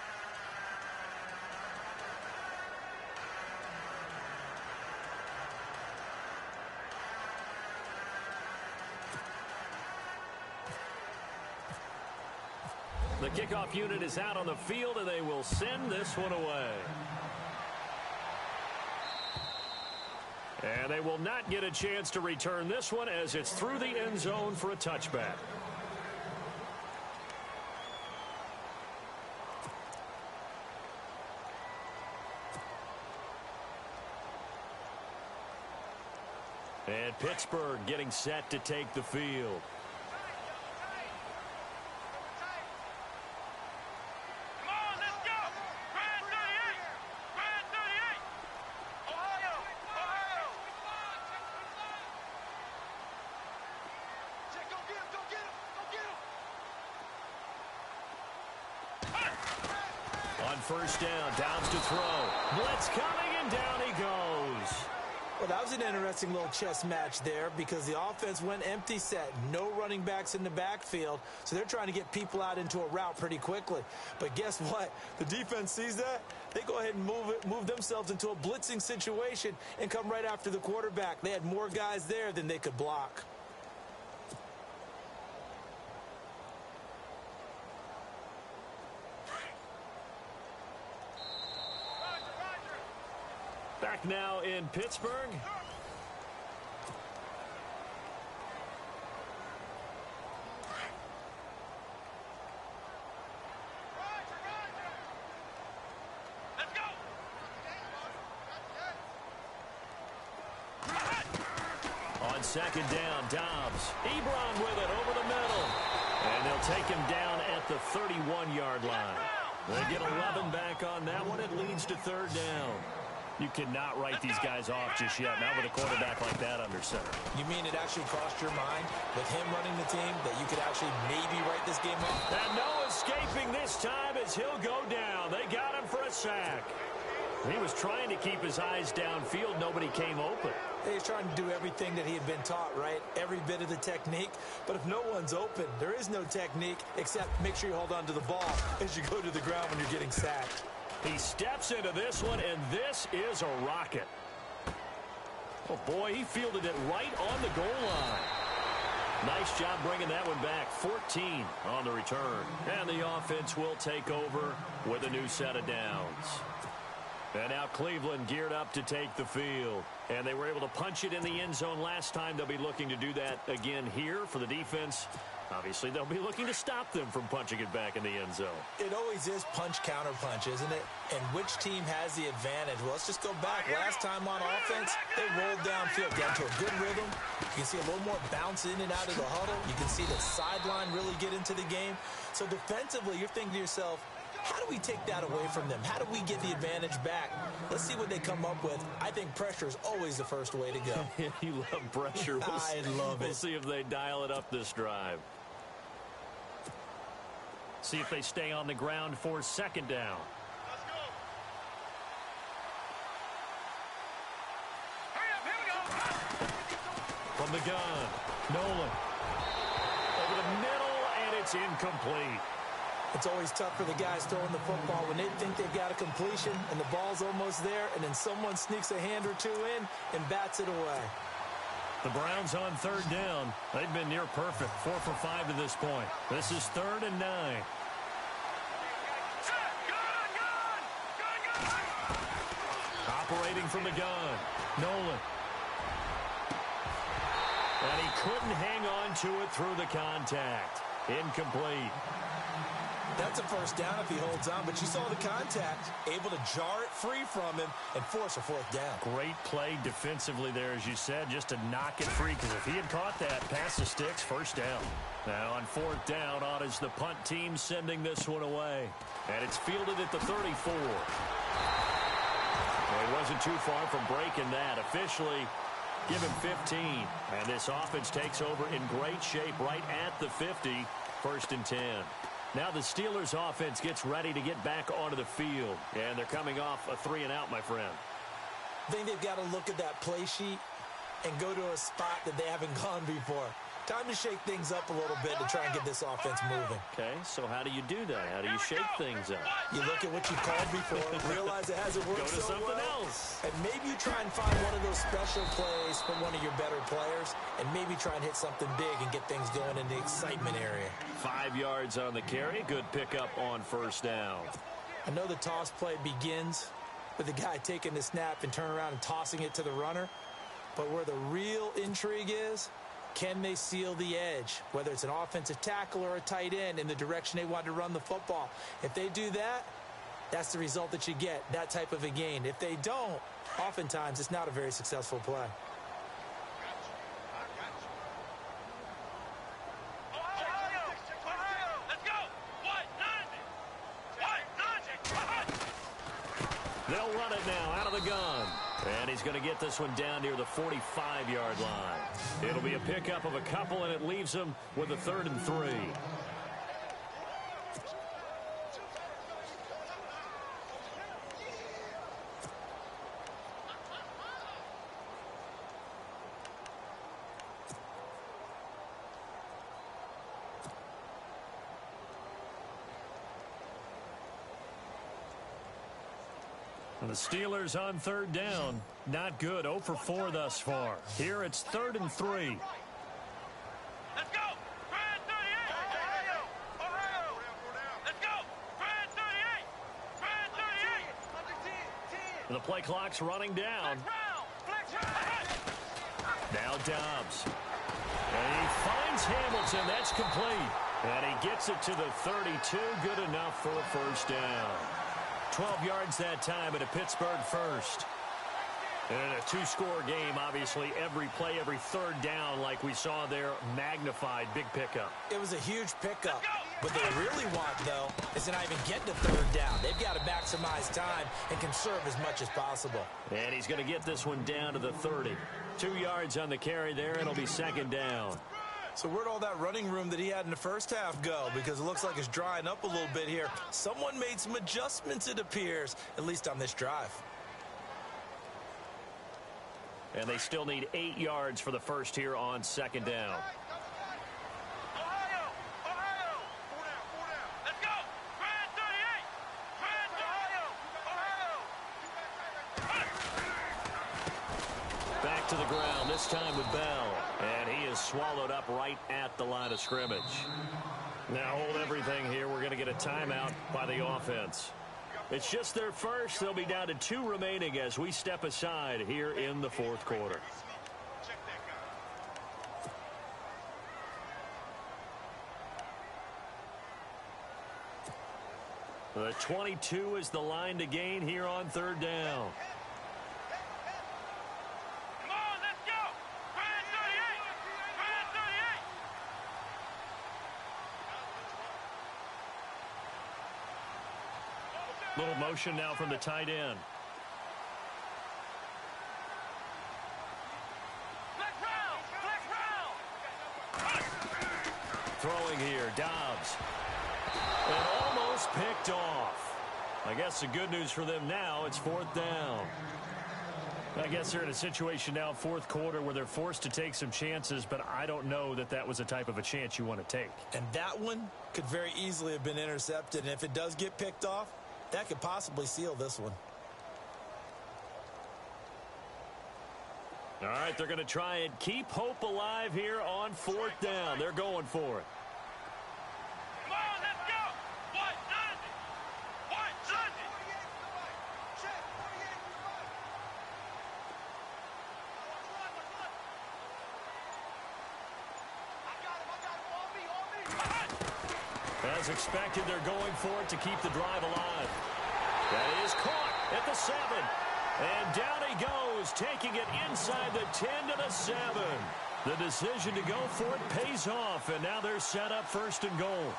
The kickoff unit is out on the field, and they will send this one away. And they will not get a chance to return this one as it's through the end zone for a touchback. And Pittsburgh getting set to take the field. First down, Downs to throw. Blitz coming, and down he goes. Well, that was an interesting little chess match there because the offense went empty set. No running backs in the backfield, so they're trying to get people out into a route pretty quickly. But guess what? The defense sees that. They go ahead and move themselves into a blitzing situation and come right after the quarterback. They had more guys there than they could block. Back now in Pittsburgh. Let's go. On 2nd down, Dobbs. Ebron with it over the middle. And they'll take him down at the 31-yard line. They get 11 back on that one. It leads to 3rd down. You cannot write these guys off just yet, not with a quarterback like that under center. You mean it actually crossed your mind with him running the team that you could actually maybe write this game off? And no escaping this time as he'll go down. They got him for a sack. He was trying to keep his eyes downfield. Nobody came open. He's trying to do everything that he had been taught, right? Every bit of the technique. But if no one's open, there is no technique except make sure you hold on to the ball as you go to the ground when you're getting sacked. He steps into this one, and this is a rocket. Oh, boy, he fielded it right on the goal line. Nice job bringing that one back. 14 on the return. And the offense will take over with a new set of downs. And now Cleveland geared up to take the field. And they were able to punch it in the end zone last time. They'll be looking to do that again here for the defense. Obviously, they'll be looking to stop them from punching it back in the end zone. It always is punch-counter-punch, isn't it? And which team has the advantage? Well, let's just go back. Last time on offense, they rolled downfield, got into a good rhythm. You can see a little more bounce in and out of the huddle. You can see the sideline really get into the game. So defensively, you're thinking to yourself, how do we take that away from them? How do we get the advantage back? Let's see what they come up with. I think pressure is always the first way to go. You love pressure. I love it. We'll see if they dial it up this drive. See if they stay on the ground for 2nd down. Let's go. Hurry up, here we go. From the gun, Nolan. Over the middle, and it's incomplete. It's always tough for the guys throwing the football when they think they've got a completion and the ball's almost there, and then someone sneaks a hand or two in and bats it away. The Browns on third down. They've been near perfect, 4 for 5 to this point. This is 3rd and 9. Operating from the gun, Nolan. And he couldn't hang on to it through the contact. Incomplete. That's a first down if he holds on, but you saw the contact, able to jar it free from him and force a 4th down. Great play defensively there, as you said, just to knock it free, because if he had caught that, pass the sticks, first down. Now on 4th down, on is the punt team sending this one away. And it's fielded at the 34. Well, he wasn't too far from breaking that. Officially, give him 15. And this offense takes over in great shape right at the 50, 1st and 10. Now the Steelers offense gets ready to get back onto the field. And they're coming off a 3-and-out, my friend. I think they've got to look at that play sheet and go to a spot that they haven't gone before. Time to shake things up a little bit to try and get this offense moving. Okay, so how do you do that? How do you shake things up? You look at what you called before, realize it hasn't worked so well. Go to something else. And maybe you try and find one of those special plays from one of your better players, and maybe try and hit something big and get things going in the excitement area. 5 yards on the carry. Good pickup on 1st down. I know the toss play begins with the guy taking the snap and turning around and tossing it to the runner. But where the real intrigue is, can they seal the edge, whether it's an offensive tackle or a tight end, in the direction they want to run the football? If they do that, that's the result that you get, that type of a gain. If they don't, oftentimes it's not a very successful play. They'll run it now out of the gun. And he's going to get this one down near the 45-yard line. It'll be a pickup of a couple, and it leaves him with a 3rd and 3. And the Steelers on 3rd down. Not good. 0 for 4 thus far. Here it's 3rd and 3. Let's go! Brad 38! Ohio! Ohio! Let's go! Brad 38! Brad 38! The play clock's running down. Now Dobbs. And he finds Hamilton. That's complete. And he gets it to the 32. Good enough for a 1st down. 12 yards that time at a Pittsburgh first. And in a 2-score game, obviously, every play, every 3rd down, like we saw there, magnified. Big pickup. It was a huge pickup. What they really want, though, is to not even get to 3rd down. They've got to maximize time and conserve as much as possible. And he's going to get this one down to the 30. 2 yards on the carry there, and it'll be 2nd down. So where'd all that running room that he had in the first half go? Because it looks like it's drying up a little bit here. Someone made some adjustments, it appears, at least on this drive. And they still need 8 yards for the first here on 2nd down. Ohio! Ohio! 4 down. Let's go! Brad 38! Brad Ohio! Back to the ground, this time with Bell. And he is swallowed up right at the line of scrimmage. Now hold everything here. We're going to get a timeout by the offense. It's just their first. They'll be down to 2 remaining as we step aside here in the 4th quarter. The 22 is the line to gain here on 3rd down. Little motion now from the tight end. Throwing here, Dobbs. And almost picked off. I guess the good news for them now, it's 4th down. I guess they're in a situation now, fourth quarter, where they're forced to take some chances, but I don't know that that was the type of a chance you want to take. And that one could very easily have been intercepted, and if it does get picked off, that could possibly seal this one. All right, they're going to try and keep hope alive here on fourth down. They're going for it. Come on, let's go. What Sunday? What Sunday? As expected, they're going for it to keep the drive alive. That is caught at the 7. And down he goes, taking it inside the 10 to the 7. The decision to go for it pays off, and now they're set up first and goal.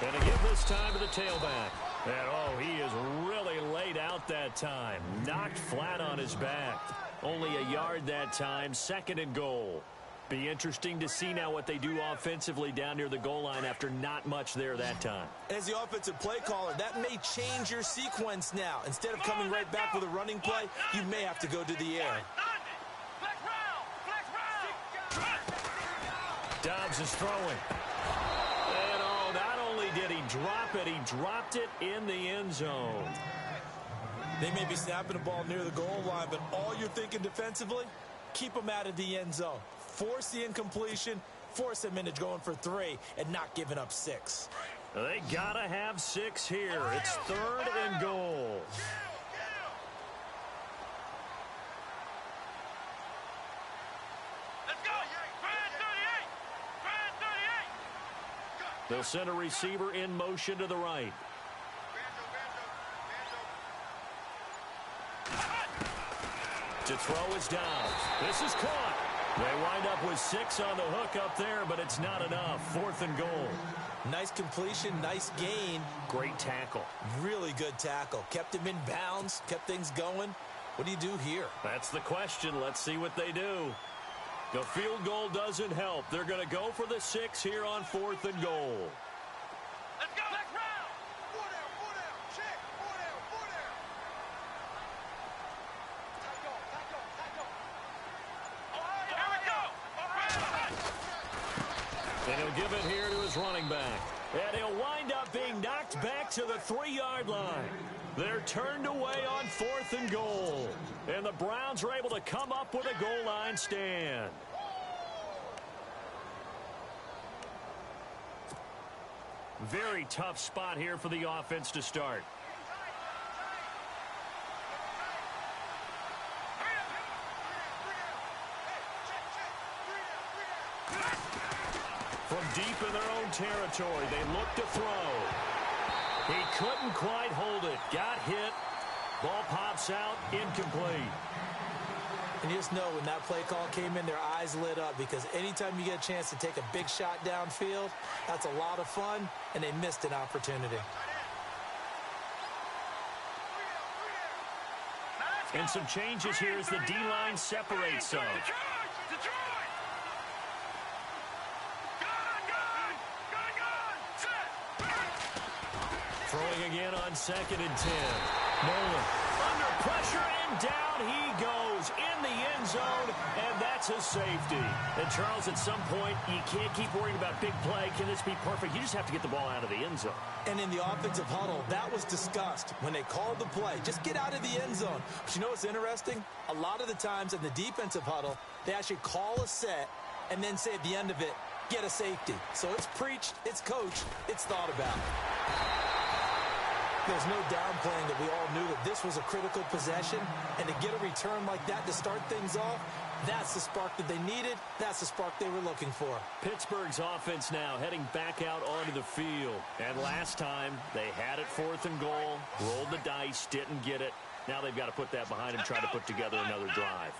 And a give this time to the tailback. And, oh, he is really laid out that time. Knocked flat on his back. Only a yard that time, second and goal. Be interesting to see now what they do offensively down near the goal line after not much there that time. As the offensive play caller, that may change your sequence now. Instead of coming right back with a running play, you may have to go to the air. Dobbs is throwing. And, oh, not only did he drop it, he dropped it in the end zone. They may be snapping the ball near the goal line, but all you're thinking defensively, keep them out of the end zone. Force the incompletion, force them into going for 3, and not giving up 6. They got to have 6 here. It's third and goal. Let's go. Brand 38. Brand 38. They'll send a receiver in motion to the right. To throw is down. This is caught. They wind up with 6 on the hook up there, but it's not enough. Fourth and goal. Nice completion, nice gain. Great tackle. Really good tackle. Kept him in bounds, kept things going. What do you do here? That's the question. Let's see what they do. The field goal doesn't help. They're going to go for the 6 here on fourth and goal. Let's go. Next round. 4 down. Check. 4 down. And he'll give it here to his running back. And he'll wind up being knocked back to the 3-yard line. They're turned away on fourth and goal. And the Browns are able to come up with a goal line stand. Very tough spot here for the offense to start. From deep in their own territory, they look to throw. He couldn't quite hold it. Got hit. Ball pops out. Incomplete. And you just know when that play call came in, their eyes lit up, because anytime you get a chance to take a big shot downfield, that's a lot of fun, and they missed an opportunity. And some changes here as the D-line separates some. Throwing again on 2nd and 10. Nolan under pressure, and down he goes in the end zone, and that's a safety. And Charles, at some point, you can't keep worrying about big play. Can this be perfect? You just have to get the ball out of the end zone. And in the offensive huddle, that was discussed when they called the play. Just get out of the end zone. But you know what's interesting? A lot of the times in the defensive huddle, they actually call a set and then say at the end of it, get a safety. So it's preached, it's coached, it's thought about. There's no downplaying that we all knew that this was a critical possession, and to get a return like that to start things off, that's the spark that they needed. That's the spark they were looking for. Pittsburgh's offense now heading back out onto the field. And last time, they had it 4th and goal, rolled the dice, didn't get it. Now they've got to put that behind and try to put together another drive.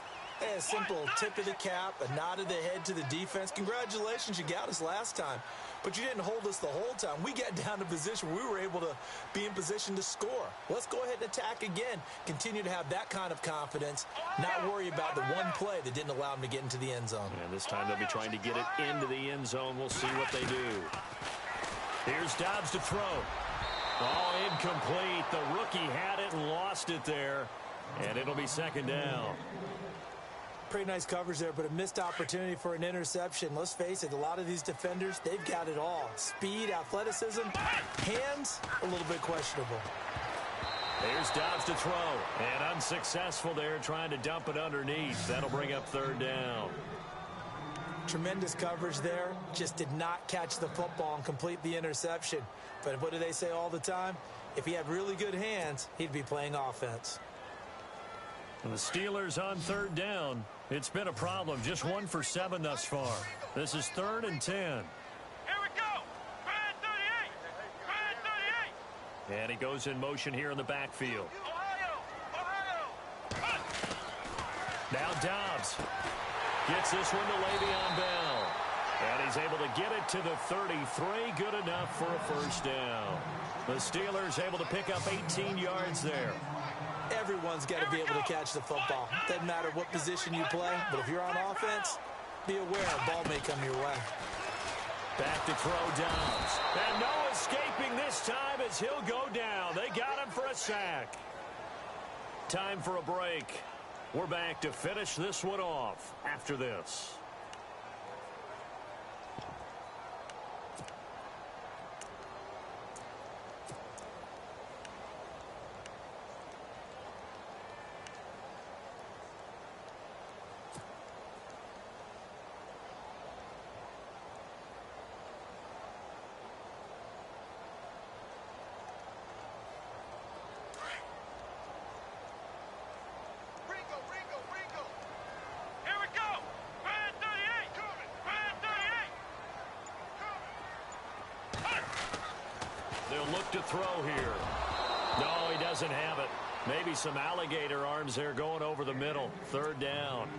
A simple tip of the cap, a nod of the head to the defense. Congratulations, you got us last time. But you didn't hold us the whole time. We got down to position where we were able to be in position to score. Let's go ahead and attack again. Continue to have that kind of confidence. Not worry about the one play that didn't allow them to get into the end zone. And this time they'll be trying to get it into the end zone. We'll see what they do. Here's Dobbs to throw. Oh, incomplete. The rookie had it and lost it there. And it'll be second down. Pretty nice coverage there, but a missed opportunity for an interception. Let's face it, a lot of these defenders, they've got it all. Speed, athleticism, hands, a little bit questionable. Here's Dobbs to throw. And unsuccessful there, trying to dump it underneath. That'll bring up third down. Tremendous coverage there. Just did not catch the football and complete the interception. But what do they say all the time? If he had really good hands, he'd be playing offense. And the Steelers on third down. It's been a problem. Just 1 for 7 thus far. This is 3rd and 10. Here we go. Red 38. Red 38. And he goes in motion here in the backfield. Ohio. Now Dobbs gets this one to Le'Veon Bell. And he's able to get it to the 33. Good enough for a first down. The Steelers able to pick up 18 yards there. Everyone's got to be able to catch the football. Doesn't matter what position you play, but if you're on offense, be aware a ball may come your way. Back to throw Dobbs. And no escaping this time as he'll go down. They got him for a sack. Time for a break. We're back to finish this one off after this. They'll look to throw here. No, he doesn't have it. Maybe some alligator arms there going over the middle. Third down.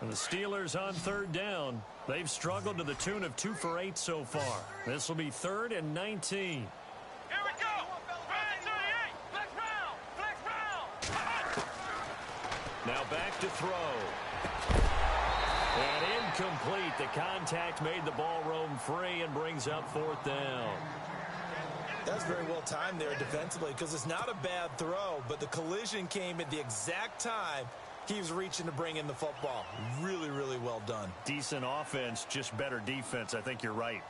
And the Steelers on third down. They've struggled to the tune of 2 for 8 so far. This will be 3rd and 19. Here we go. Red 38. Flex round. Flex round. Now back to throw. And incomplete. The contact made the ball roam free and brings up 4th down. That's very well timed there defensively because it's not a bad throw, but the collision came at the exact time he was reaching to bring in the football. Really, really well done. Decent offense, just better defense. I think you're right.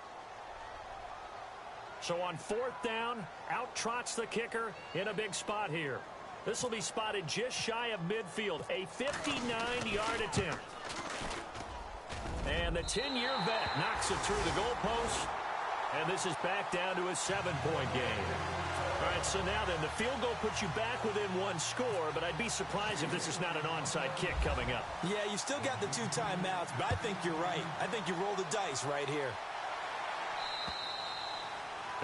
So on 4th down, out trots the kicker in a big spot here. This will be spotted just shy of midfield. A 59-yard attempt. And the 10-year vet knocks it through the goalpost. And this is back down to a 7-point game. All right, so now then, the field goal puts you back within 1 score, but I'd be surprised if this is not an onside kick coming up. Yeah, you've still got the 2 timeouts, but I think you're right. I think you roll the dice right here.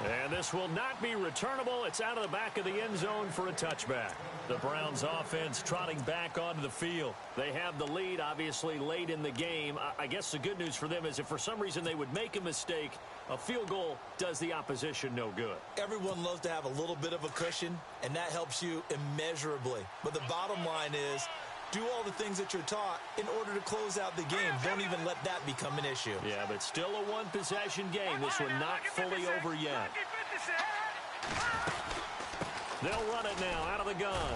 And this will not be returnable. It's out of the back of the end zone for a touchback. The Browns offense trotting back onto the field. They have the lead, obviously, late in the game. I guess the good news for them is if for some reason they would make a mistake, a field goal does the opposition no good. Everyone loves to have a little bit of a cushion, and that helps you immeasurably. But the bottom line is Do all the things that you're taught in order to close out the game. Don't even let that become an issue. Yeah, but still a one-possession game. This one not fully over yet. They'll run it now out of the gun.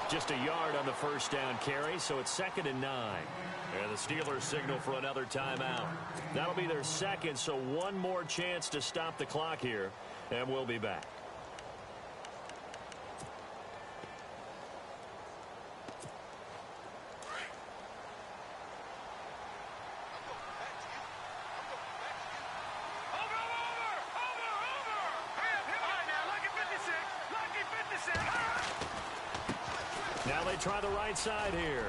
Just a yard on the first down carry, so it's 2nd and 9. And the Steelers signal for another timeout. That'll be their second, so one more chance to stop the clock here, and we'll be back. Now they try the right side here.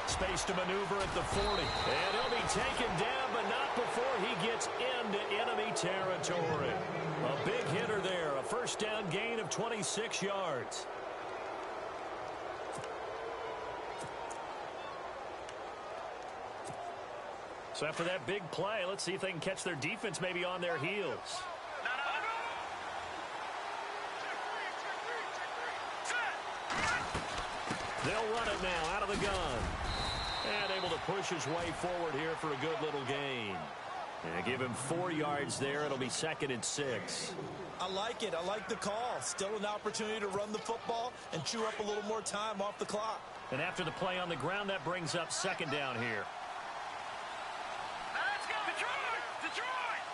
Space to maneuver at the 40. And he'll be taken down, but not before he gets into enemy territory. A big hitter there. A first down gain of 26 yards. So after that big play, let's see if they can catch their defense maybe on their heels. They'll run it now out of the gun. And able to push his way forward here for a good little gain. And give him 4 yards there. It'll be 2nd and 6. I like it. I like the call. Still an opportunity to run the football and chew up a little more time off the clock. And after the play on the ground, that brings up 2nd down here. Let's go. Detroit! Detroit!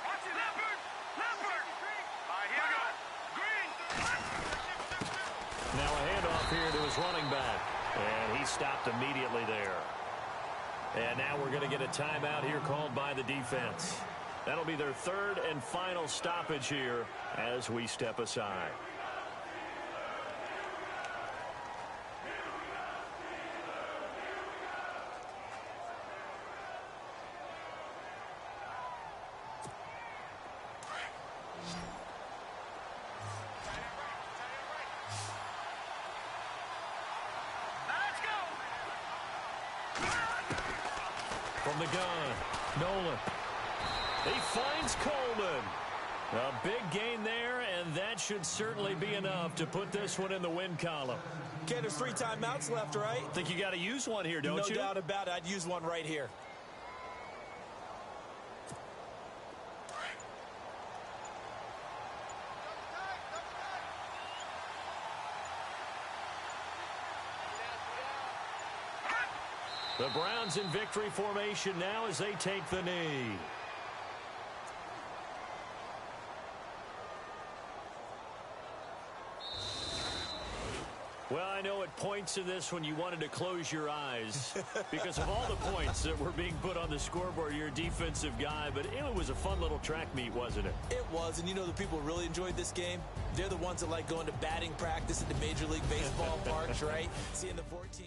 Watch it, Leopard! Leopard! All right, here we go. Green! Now a handoff here to his running back. And he stopped immediately there. And now we're going to get a timeout here called by the defense. That'll be their 3rd and final stoppage here as we step aside. From the gun, Nolan. He finds Coleman. A big gain there, and that should certainly be enough to put this one in the win column. Okay, there's 3 timeouts left, right? Think you got to use one here, don't you? No doubt about it. I'd use one right here. The Browns in victory formation now as they take the knee. Well, I know at points in this when you wanted to close your eyes because of all the points that were being put on the scoreboard. You're a defensive guy, but it was a fun little track meet, wasn't it? It was, and you know the people who really enjoyed this game? They're the ones that like going to batting practice at the Major League Baseball parks, right? Seeing the 14...